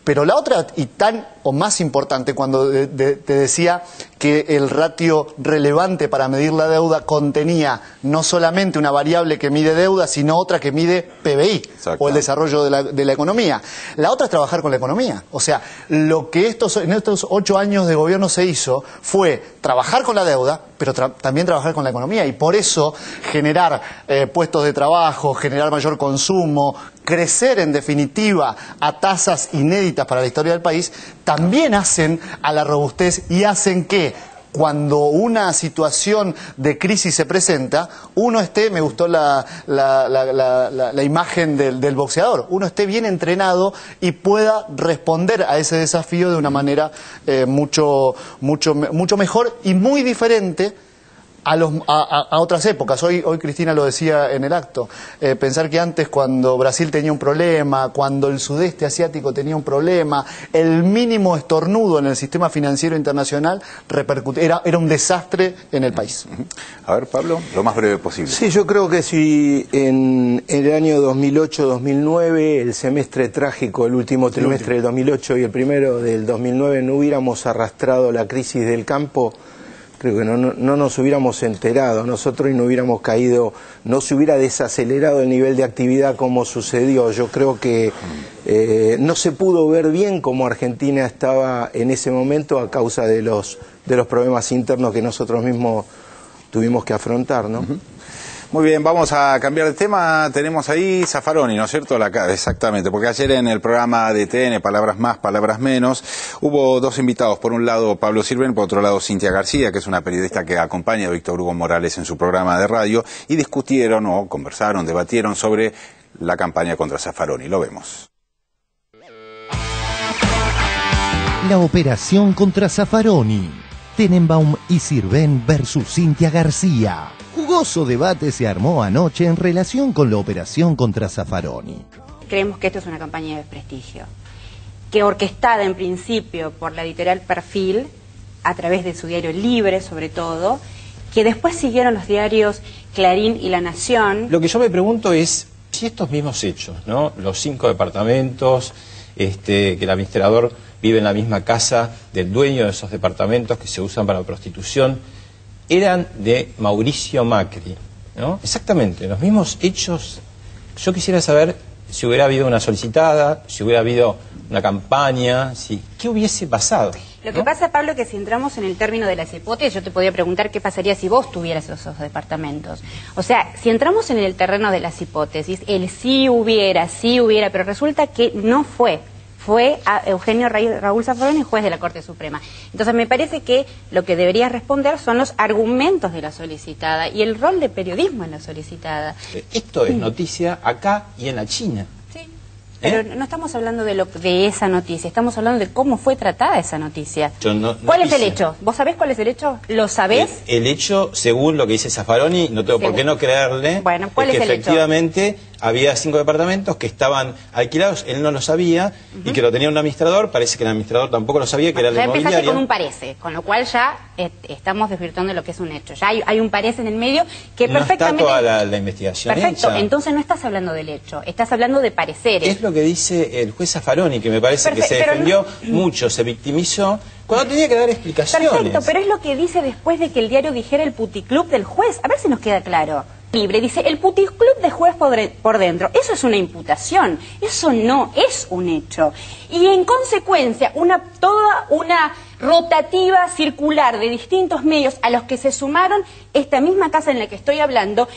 Pero la otra, y tan o más importante, cuando te decía que el ratio relevante para medir la deuda contenía no solamente una variable que mide deuda, sino otra que mide PBI, o el desarrollo de la economía. La otra es trabajar con la economía. O sea, lo que en estos 8 años de gobierno se hizo fue trabajar con la deuda, pero también trabajar con la economía, y por eso generar puestos de trabajo, generar mayor consumo, crecer en definitiva a tasas inéditas para la historia del país, también hacen a la robustez y hacen que cuando una situación de crisis se presenta, uno esté, me gustó la imagen del boxeador, uno esté bien entrenado y pueda responder a ese desafío de una manera mucho mejor y muy diferente a otras épocas. Hoy Cristina lo decía en el acto, pensar que antes, cuando Brasil tenía un problema, cuando el sudeste asiático tenía un problema, el mínimo estornudo en el sistema financiero internacional era un desastre en el país. A ver, Pablo, lo más breve posible. Sí, yo creo que si en el año 2008-2009, el semestre trágico, el último trimestre del 2008 y el primero del 2009, no hubiéramos arrastrado la crisis del campo, creo que no nos hubiéramos enterado nosotros y no hubiéramos caído, no se hubiera desacelerado el nivel de actividad como sucedió. Yo creo que no se pudo ver bien cómo Argentina estaba en ese momento a causa de los problemas internos que nosotros mismos tuvimos que afrontar, ¿no? Muy bien, vamos a cambiar de tema. Tenemos ahí Zaffaroni, ¿no es cierto? Exactamente, porque ayer en el programa de TN, Palabras Más, Palabras Menos, hubo dos invitados. Por un lado, Pablo Sirven, por otro lado, Cintia García, que es una periodista que acompaña a Víctor Hugo Morales en su programa de radio, y discutieron, o conversaron, debatieron sobre la campaña contra Zaffaroni. Lo vemos. La operación contra Zaffaroni. Tenenbaum y Sirven versus Cintia García. Jugoso debate se armó anoche en relación con la operación contra Zaffaroni. Creemos que esto es una campaña de prestigio, que orquestada en principio por la editorial Perfil, a través de su diario Libre sobre todo, que después siguieron los diarios Clarín y La Nación. Lo que yo me pregunto es si estos mismos hechos, ¿no? Los 5 departamentos, que el administrador vive en la misma casa del dueño de esos departamentos que se usan para prostitución, eran de Mauricio Macri, ¿no? Exactamente, los mismos hechos. Yo quisiera saber si hubiera habido una solicitada, si hubiera habido una campaña, ¿qué hubiese pasado? Lo que pasa, Pablo, es que si entramos en el término de las hipótesis, yo te podría preguntar qué pasaría si vos tuvieras esos departamentos. O sea, si entramos en el terreno de las hipótesis, el sí hubiera, pero resulta que no fue. Fue a Eugenio Raúl Zaffaroni, juez de la Corte Suprema. Entonces me parece que lo que debería responder son los argumentos de la solicitada y el rol de periodismo en la solicitada. Esto es noticia acá y en la China. Pero no estamos hablando de esa noticia, estamos hablando de cómo fue tratada esa noticia. ¿Cuál es el hecho? ¿Vos sabés cuál es el hecho? ¿Lo sabés? El hecho, según lo que dice Zaffaroni, no tengo por qué no creerle, bueno, ¿cuál es que el efectivamente hecho? Había 5 departamentos que estaban alquilados, él no lo sabía, y que lo tenía un administrador, parece que el administrador tampoco lo sabía, que era el inmobiliario. Ya empezaste con un parece, con lo cual ya estamos desvirtuando lo que es un hecho. Ya hay un parece en el medio que no perfectamente... No está toda la investigación Perfecto, hecha. Entonces no estás hablando del hecho, estás hablando de pareceres. Es lo que dice el juez Zaffaroni, que me parece que se defendió mucho, se victimizó, cuando tenía que dar explicaciones. Perfecto, pero es lo que dice después de que el diario dijera el puticlub del juez. A ver si nos queda claro. Libre, dice, el puticlub de juez por dentro. Eso es una imputación, eso no es un hecho. Y en consecuencia, toda una rotativa circular de distintos medios a los que se sumaron esta misma casa en la que estoy hablando,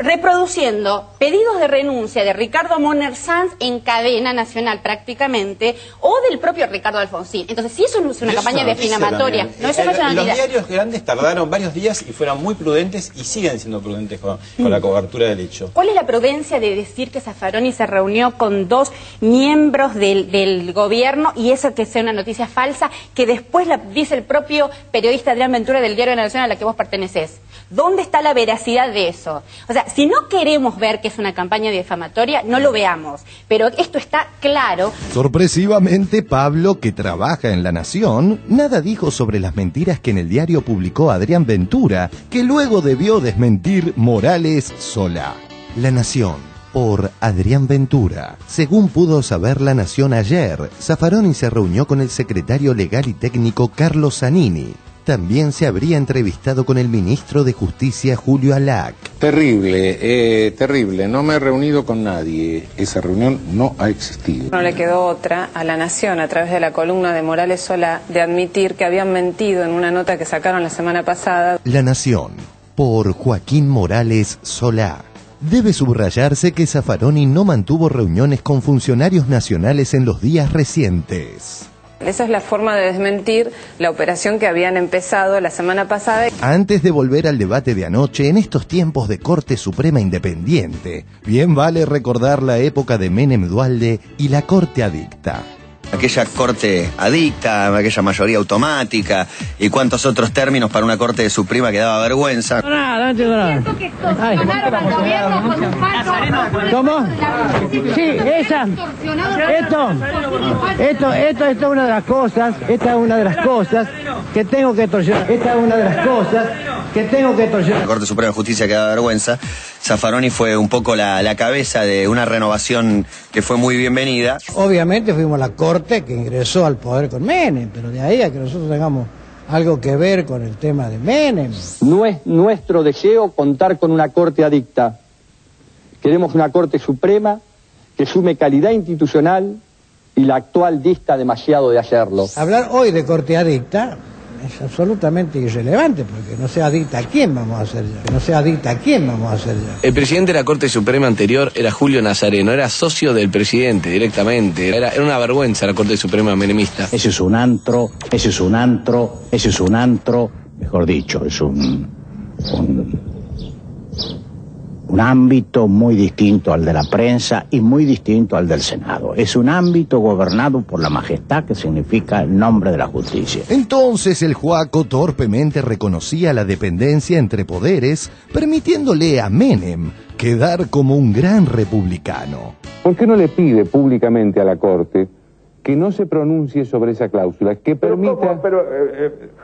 reproduciendo pedidos de renuncia de Ricardo Moner Sanz en cadena nacional prácticamente, o del propio Ricardo Alfonsín. Entonces, si eso no es una campaña defamatoria, no, eso no es una Los diarios grandes tardaron varios días y fueron muy prudentes y siguen siendo prudentes con la cobertura del hecho. ¿Cuál es la prudencia de decir que Zaffaroni se reunió con 2 miembros del gobierno y eso que sea una noticia falsa que después la dice el propio periodista Adrián Ventura del Diario de la Nación a la que vos pertenecés? ¿Dónde está la veracidad de eso? O sea, si no queremos ver que es una campaña difamatoria, no lo veamos. Pero esto está claro. Sorpresivamente, Pablo, que trabaja en La Nación, nada dijo sobre las mentiras que en el diario publicó Adrián Ventura, que luego debió desmentir Morales sola. La Nación, por Adrián Ventura. Según pudo saber La Nación ayer, Zaffaroni se reunió con el secretario legal y técnico Carlos Zanini. también se habría entrevistado con el ministro de Justicia, Julio Alac. Terrible, terrible. No me he reunido con nadie. Esa reunión no ha existido. No le quedó otra a La Nación, a través de la columna de Morales Solá, de admitir que habían mentido en una nota que sacaron la semana pasada. La Nación, por Joaquín Morales Solá. Debe subrayarse que Zaffaroni no mantuvo reuniones con funcionarios nacionales en los días recientes. Esa es la forma de desmentir la operación que habían empezado la semana pasada. Antes de volver al debate de anoche, en estos tiempos de Corte Suprema Independiente, bien vale recordar la época de Menem Duhalde y la Corte Adicta. Aquella corte adicta, aquella mayoría automática y cuántos otros términos para una corte suprema que daba vergüenza. ¿Cómo? Sí, esto es una de las cosas, esta es una de las cosas que tengo que torcer, esta es una de las cosas que tengo que torcer. La Corte Suprema de Justicia que daba vergüenza. Zaffaroni fue un poco la cabeza de una renovación que fue muy bienvenida. Obviamente fuimos la corte que ingresó al poder con Menem, pero de ahí a que nosotros tengamos algo que ver con el tema de Menem. No es nuestro deseo contar con una corte adicta. Queremos una Corte Suprema que sume calidad institucional y la actual dista demasiado de hacerlo. Hablar hoy de corte adicta es absolutamente irrelevante, porque no sea adicta a quién vamos a hacer ya. No sea adicta a quién vamos a hacer ya. El presidente de la Corte Suprema anterior era Julio Nazareno, era socio del presidente directamente. Era una vergüenza la Corte Suprema menemista. Ese es un antro, ese es un antro, ese es un antro, mejor dicho, es un ámbito muy distinto al de la prensa y muy distinto al del Senado. Es un ámbito gobernado por la majestad, que significa el nombre de la justicia. Entonces el Joaco torpemente reconocía la dependencia entre poderes, permitiéndole a Menem quedar como un gran republicano. ¿Por qué no le pide públicamente a la Corte que no se pronuncie sobre esa cláusula, que permita...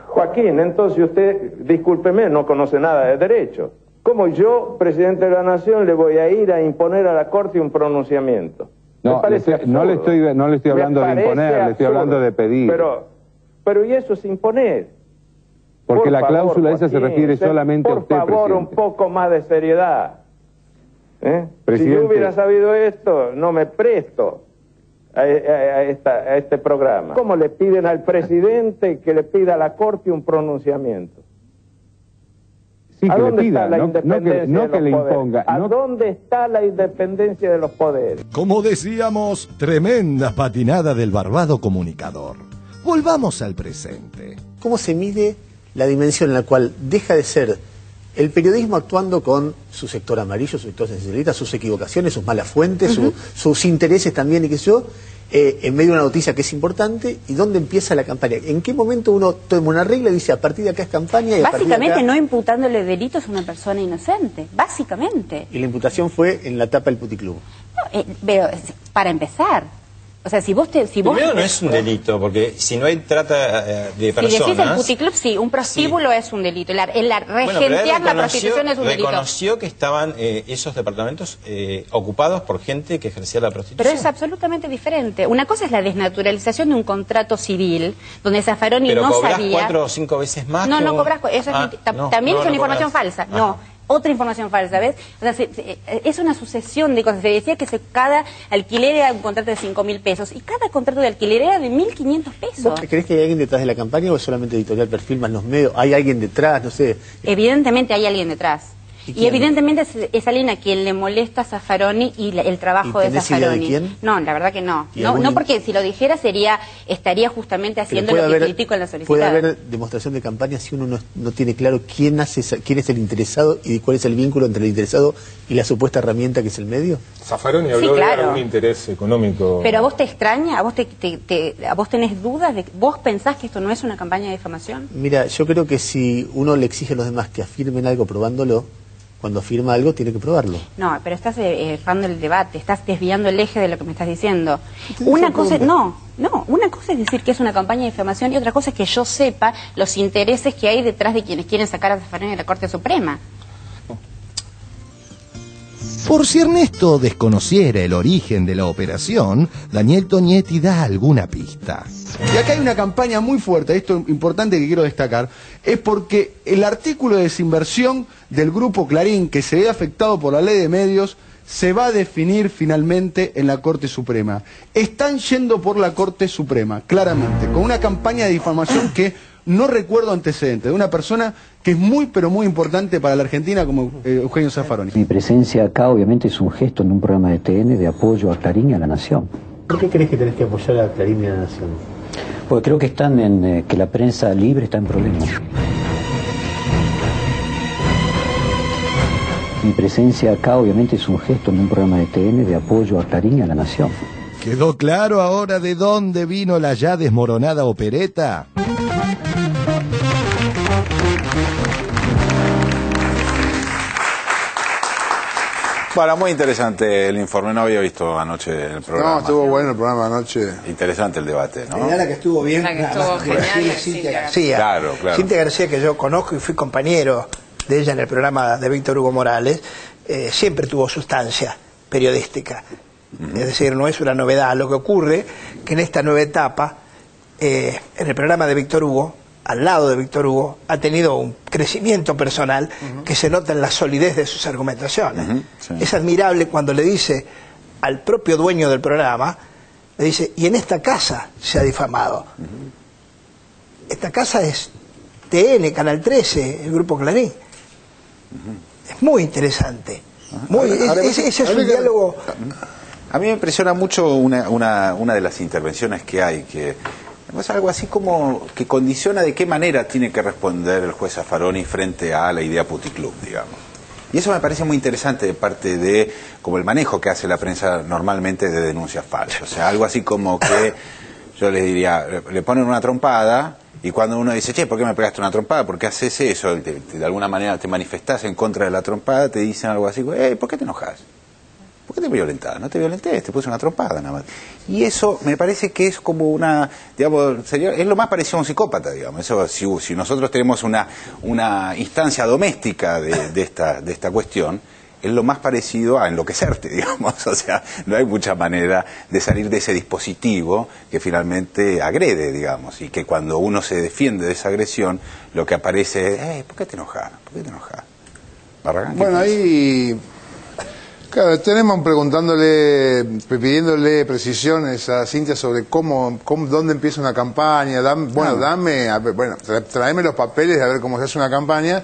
Joaquín, entonces usted, discúlpeme, no conoce nada de derecho. ¿Cómo yo, presidente de la Nación, le voy a ir a imponer a la Corte un pronunciamiento? No, no le estoy hablando de imponer, le estoy hablando de pedir. Pero ¿y eso es imponer? Porque la cláusula esa se refiere solamente a usted, presidente. Por favor, un poco más de seriedad. Si yo hubiera sabido esto, no me presto a este programa. ¿Cómo le piden al presidente que le pida a la Corte un pronunciamiento? Sí, ¿A que dónde le pida, está la independencia no que le imponga. ¿A dónde está la independencia de los poderes? Como decíamos, tremenda patinada del barbado comunicador. Volvamos al presente. ¿Cómo se mide la dimensión en la cual deja de ser el periodismo actuando con su sector amarillo, su sector sensibilista, sus equivocaciones, sus malas fuentes, sus intereses también y qué sé yo, en medio de una noticia que es importante, y dónde empieza la campaña? ¿En qué momento uno toma una regla y dice a partir de acá es campaña? Y básicamente no imputándole delitos a una persona inocente, básicamente. Y la imputación fue en la tapa del puticlub. No, pero para empezar, o sea, si vos Primero no es un delito, porque si no hay trata de personas... Si decís el puticlub, sí, un prostíbulo es un delito. El regentear la prostitución es un delito. Reconoció que estaban esos departamentos ocupados por gente que ejercía la prostitución. Pero es absolutamente diferente. Una cosa es la desnaturalización de un contrato civil, donde Zaffaroni no sabía... ¿Pero cobras 4 o 5 veces más? No, no cobras... Eso también es una información falsa. No. Otra información falsa, ¿ves? O sea, es una sucesión de cosas. Se decía que cada alquiler era un contrato de 5.000 pesos y cada contrato de alquiler era de 1.500 pesos. ¿Vos crees que hay alguien detrás de la campaña o es solamente editorial perfil más los medios? ¿Hay alguien detrás? No sé. Evidentemente hay alguien detrás. Y evidentemente es alguien a quien le molesta a Zaffaroni y el trabajo de Zaffaroni. ¿De quién? No, la verdad que no. No, porque si lo dijera estaría justamente haciendo lo que critico en la solicitada. ¿Puede haber demostración de campaña si uno no tiene claro quién es el interesado y cuál es el vínculo entre el interesado y la supuesta herramienta que es el medio? Zaffaroni habló de algún interés económico. ¿Pero a vos te extraña? ¿A vos tenés dudas? ¿Vos pensás que esto no es una campaña de difamación? Mira, yo creo que si uno le exige a los demás que afirmen algo probándolo, cuando afirma algo tiene que probarlo. No, pero estás errando el debate, estás desviando el eje de lo que me estás diciendo. Una cosa es decir que es una campaña de difamación y otra cosa es que yo sepa los intereses que hay detrás de quienes quieren sacar a Zaffaroni de la Corte Suprema. Por si Ernesto desconociera el origen de la operación, Daniel Tognetti da alguna pista. Y acá hay una campaña muy fuerte, esto importante que quiero destacar, es porque el artículo de desinversión del Grupo Clarín, que se ve afectado por la ley de medios, se va a definir finalmente en la Corte Suprema. Están yendo por la Corte Suprema, claramente, con una campaña de difamación que no recuerdo antecedentes, de una persona que es muy, pero muy importante para la Argentina como Eugenio Zaffaroni. Mi presencia acá obviamente es un gesto en un programa de TN de apoyo a Clarín y a la Nación. ¿Por qué crees que tenés que apoyar a Clarín y a la Nación? Porque creo que que la prensa libre está en problemas. Mi presencia acá obviamente es un gesto en un programa de TN de apoyo a Clarín y a la Nación. ¿Quedó claro ahora de dónde vino la ya desmoronada opereta? Bueno, muy interesante el informe, no había visto anoche el programa. No, estuvo bueno el programa anoche. Interesante el debate, ¿no? La que estuvo bien, la que estuvo genial, Cintia García. Claro. Cintia García, que yo conozco y fui compañero de ella en el programa de Víctor Hugo Morales, siempre tuvo sustancia periodística. Es decir, no es una novedad. Lo que ocurre que en esta nueva etapa, en el programa de Víctor Hugo, al lado de Víctor Hugo, ha tenido un crecimiento personal que se nota en la solidez de sus argumentaciones. Es admirable cuando le dice al propio dueño del programa, le dice, y en esta casa se ha difamado. Esta casa es TN, Canal 13, el Grupo Clarín. Es muy interesante. Ese es un diálogo... A mí me impresiona mucho una de las intervenciones que hay, que es algo así como que condiciona de qué manera tiene que responder el juez Zaffaroni frente a la idea puticlub, digamos. Y eso me parece muy interesante de parte de como el manejo que hace la prensa normalmente de denuncias falsas. O sea, algo así como que yo les diría, le ponen una trompada y cuando uno dice, che, ¿por qué me pegaste una trompada? ¿Por qué haces eso? De alguna manera te manifestás en contra de la trompada, te dicen algo así, ¿por qué te enojas? ¿Por qué te violentás? No te violenté, te puse una trompada nada más. Y eso me parece que es como una, digamos, es lo más parecido a un psicópata, digamos. Eso, si nosotros tenemos una instancia doméstica de esta cuestión, es lo más parecido a enloquecerte, digamos. O sea, no hay mucha manera de salir de ese dispositivo que finalmente agrede, digamos. Y que cuando uno se defiende de esa agresión, lo que aparece es, ¿por qué te enojas? ¿Por qué te enojas? Barragán, bueno, ahí... Claro, tenemos pidiéndole precisiones a Cintia sobre dónde empieza una campaña, tráeme los papeles a ver cómo se hace una campaña.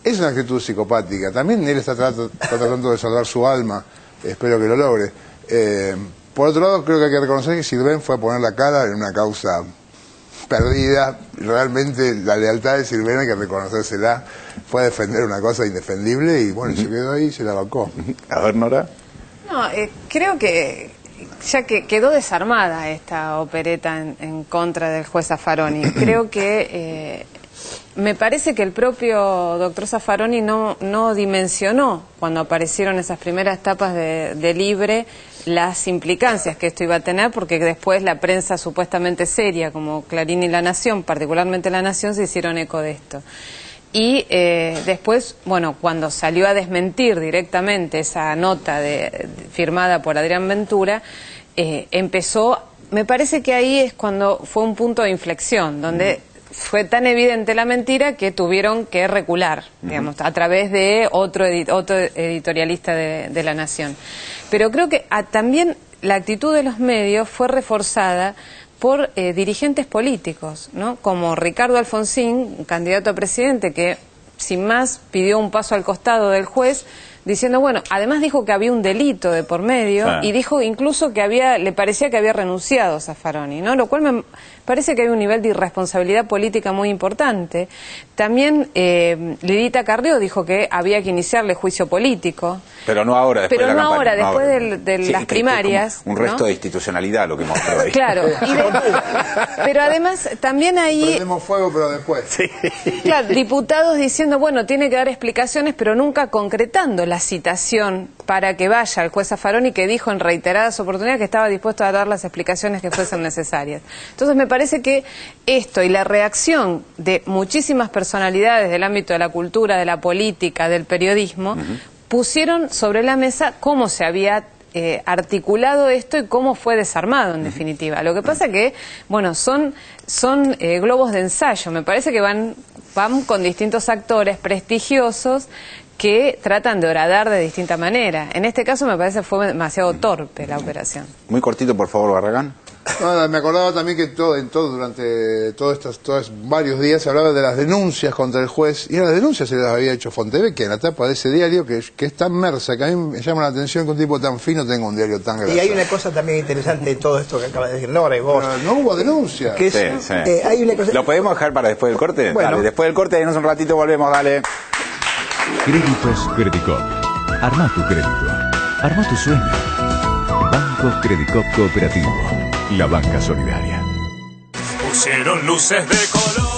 Es una actitud psicopática. También él está tratando de salvar su alma, espero que lo logre. Por otro lado, creo que hay que reconocer que Sirven fue a poner la cara en una causa perdida. Realmente la lealtad de Sirven hay que reconocérsela. Fue a defender una cosa indefendible y bueno, se quedó ahí y se la bancó. A ver, Nora. No, creo que ya que quedó desarmada esta opereta en contra del juez Zaffaroni. Creo que me parece que el propio doctor Zaffaroni no dimensionó cuando aparecieron esas primeras tapas de Libre las implicancias que esto iba a tener, porque después la prensa supuestamente seria como Clarín y La Nación, particularmente La Nación, se hicieron eco de esto. Y después, bueno, cuando salió a desmentir directamente esa nota firmada por Adrián Ventura, empezó, me parece que ahí es cuando fue un punto de inflexión, donde fue tan evidente la mentira que tuvieron que recular, digamos, a través de otro editorialista de La Nación. Pero creo que también la actitud de los medios fue reforzada por dirigentes políticos, ¿no? Como Ricardo Alfonsín, candidato a presidente, que sin más pidió un paso al costado del juez, diciendo, bueno, además dijo que había un delito de por medio, y dijo incluso que le parecía que había renunciado Zaffaroni, ¿no? Lo cual me parece que hay un nivel de irresponsabilidad política muy importante. También Lidita Carrió dijo que había que iniciarle juicio político. Pero no ahora, después de la campaña. Pero no ahora, después de las primarias. Un resto de institucionalidad lo que mostró ahí. Claro, pero además también ahí... Prendemos fuego, pero después. Sí. Claro, diputados diciendo, bueno, tiene que dar explicaciones, pero nunca concretando la citación para que vaya el juez Zaffaroni, que dijo en reiteradas oportunidades que estaba dispuesto a dar las explicaciones que fuesen necesarias. Entonces me parece que esto y la reacción de muchísimas personalidades del ámbito de la cultura, de la política, del periodismo, pusieron sobre la mesa cómo se había articulado esto y cómo fue desarmado en definitiva. Lo que pasa que, bueno, son globos de ensayo. Me parece que van con distintos actores prestigiosos que tratan de horadar de distinta manera. En este caso me parece que fue demasiado torpe la operación. Muy cortito, por favor, Barragán. No, me acordaba también que durante todos varios días se hablaba de las denuncias contra el juez, y las denuncias se las había hecho Fontevecchia en la tapa de ese diario, que es tan mersa, que a mí me llama la atención que un tipo tan fino tenga un diario tan grande. Y hay una cosa también interesante de todo esto que acaba de decir Nora y vos. No hubo denuncia. Sí. Hay una cosa... ¿Lo podemos dejar para después del corte? Bueno. Dale, después del corte, denos un ratito, volvemos, dale. Créditos Credicop. Arma tu crédito. Arma tu sueño. Banco Credicop Cooperativo. La banca solidaria. Pusieron luces de color.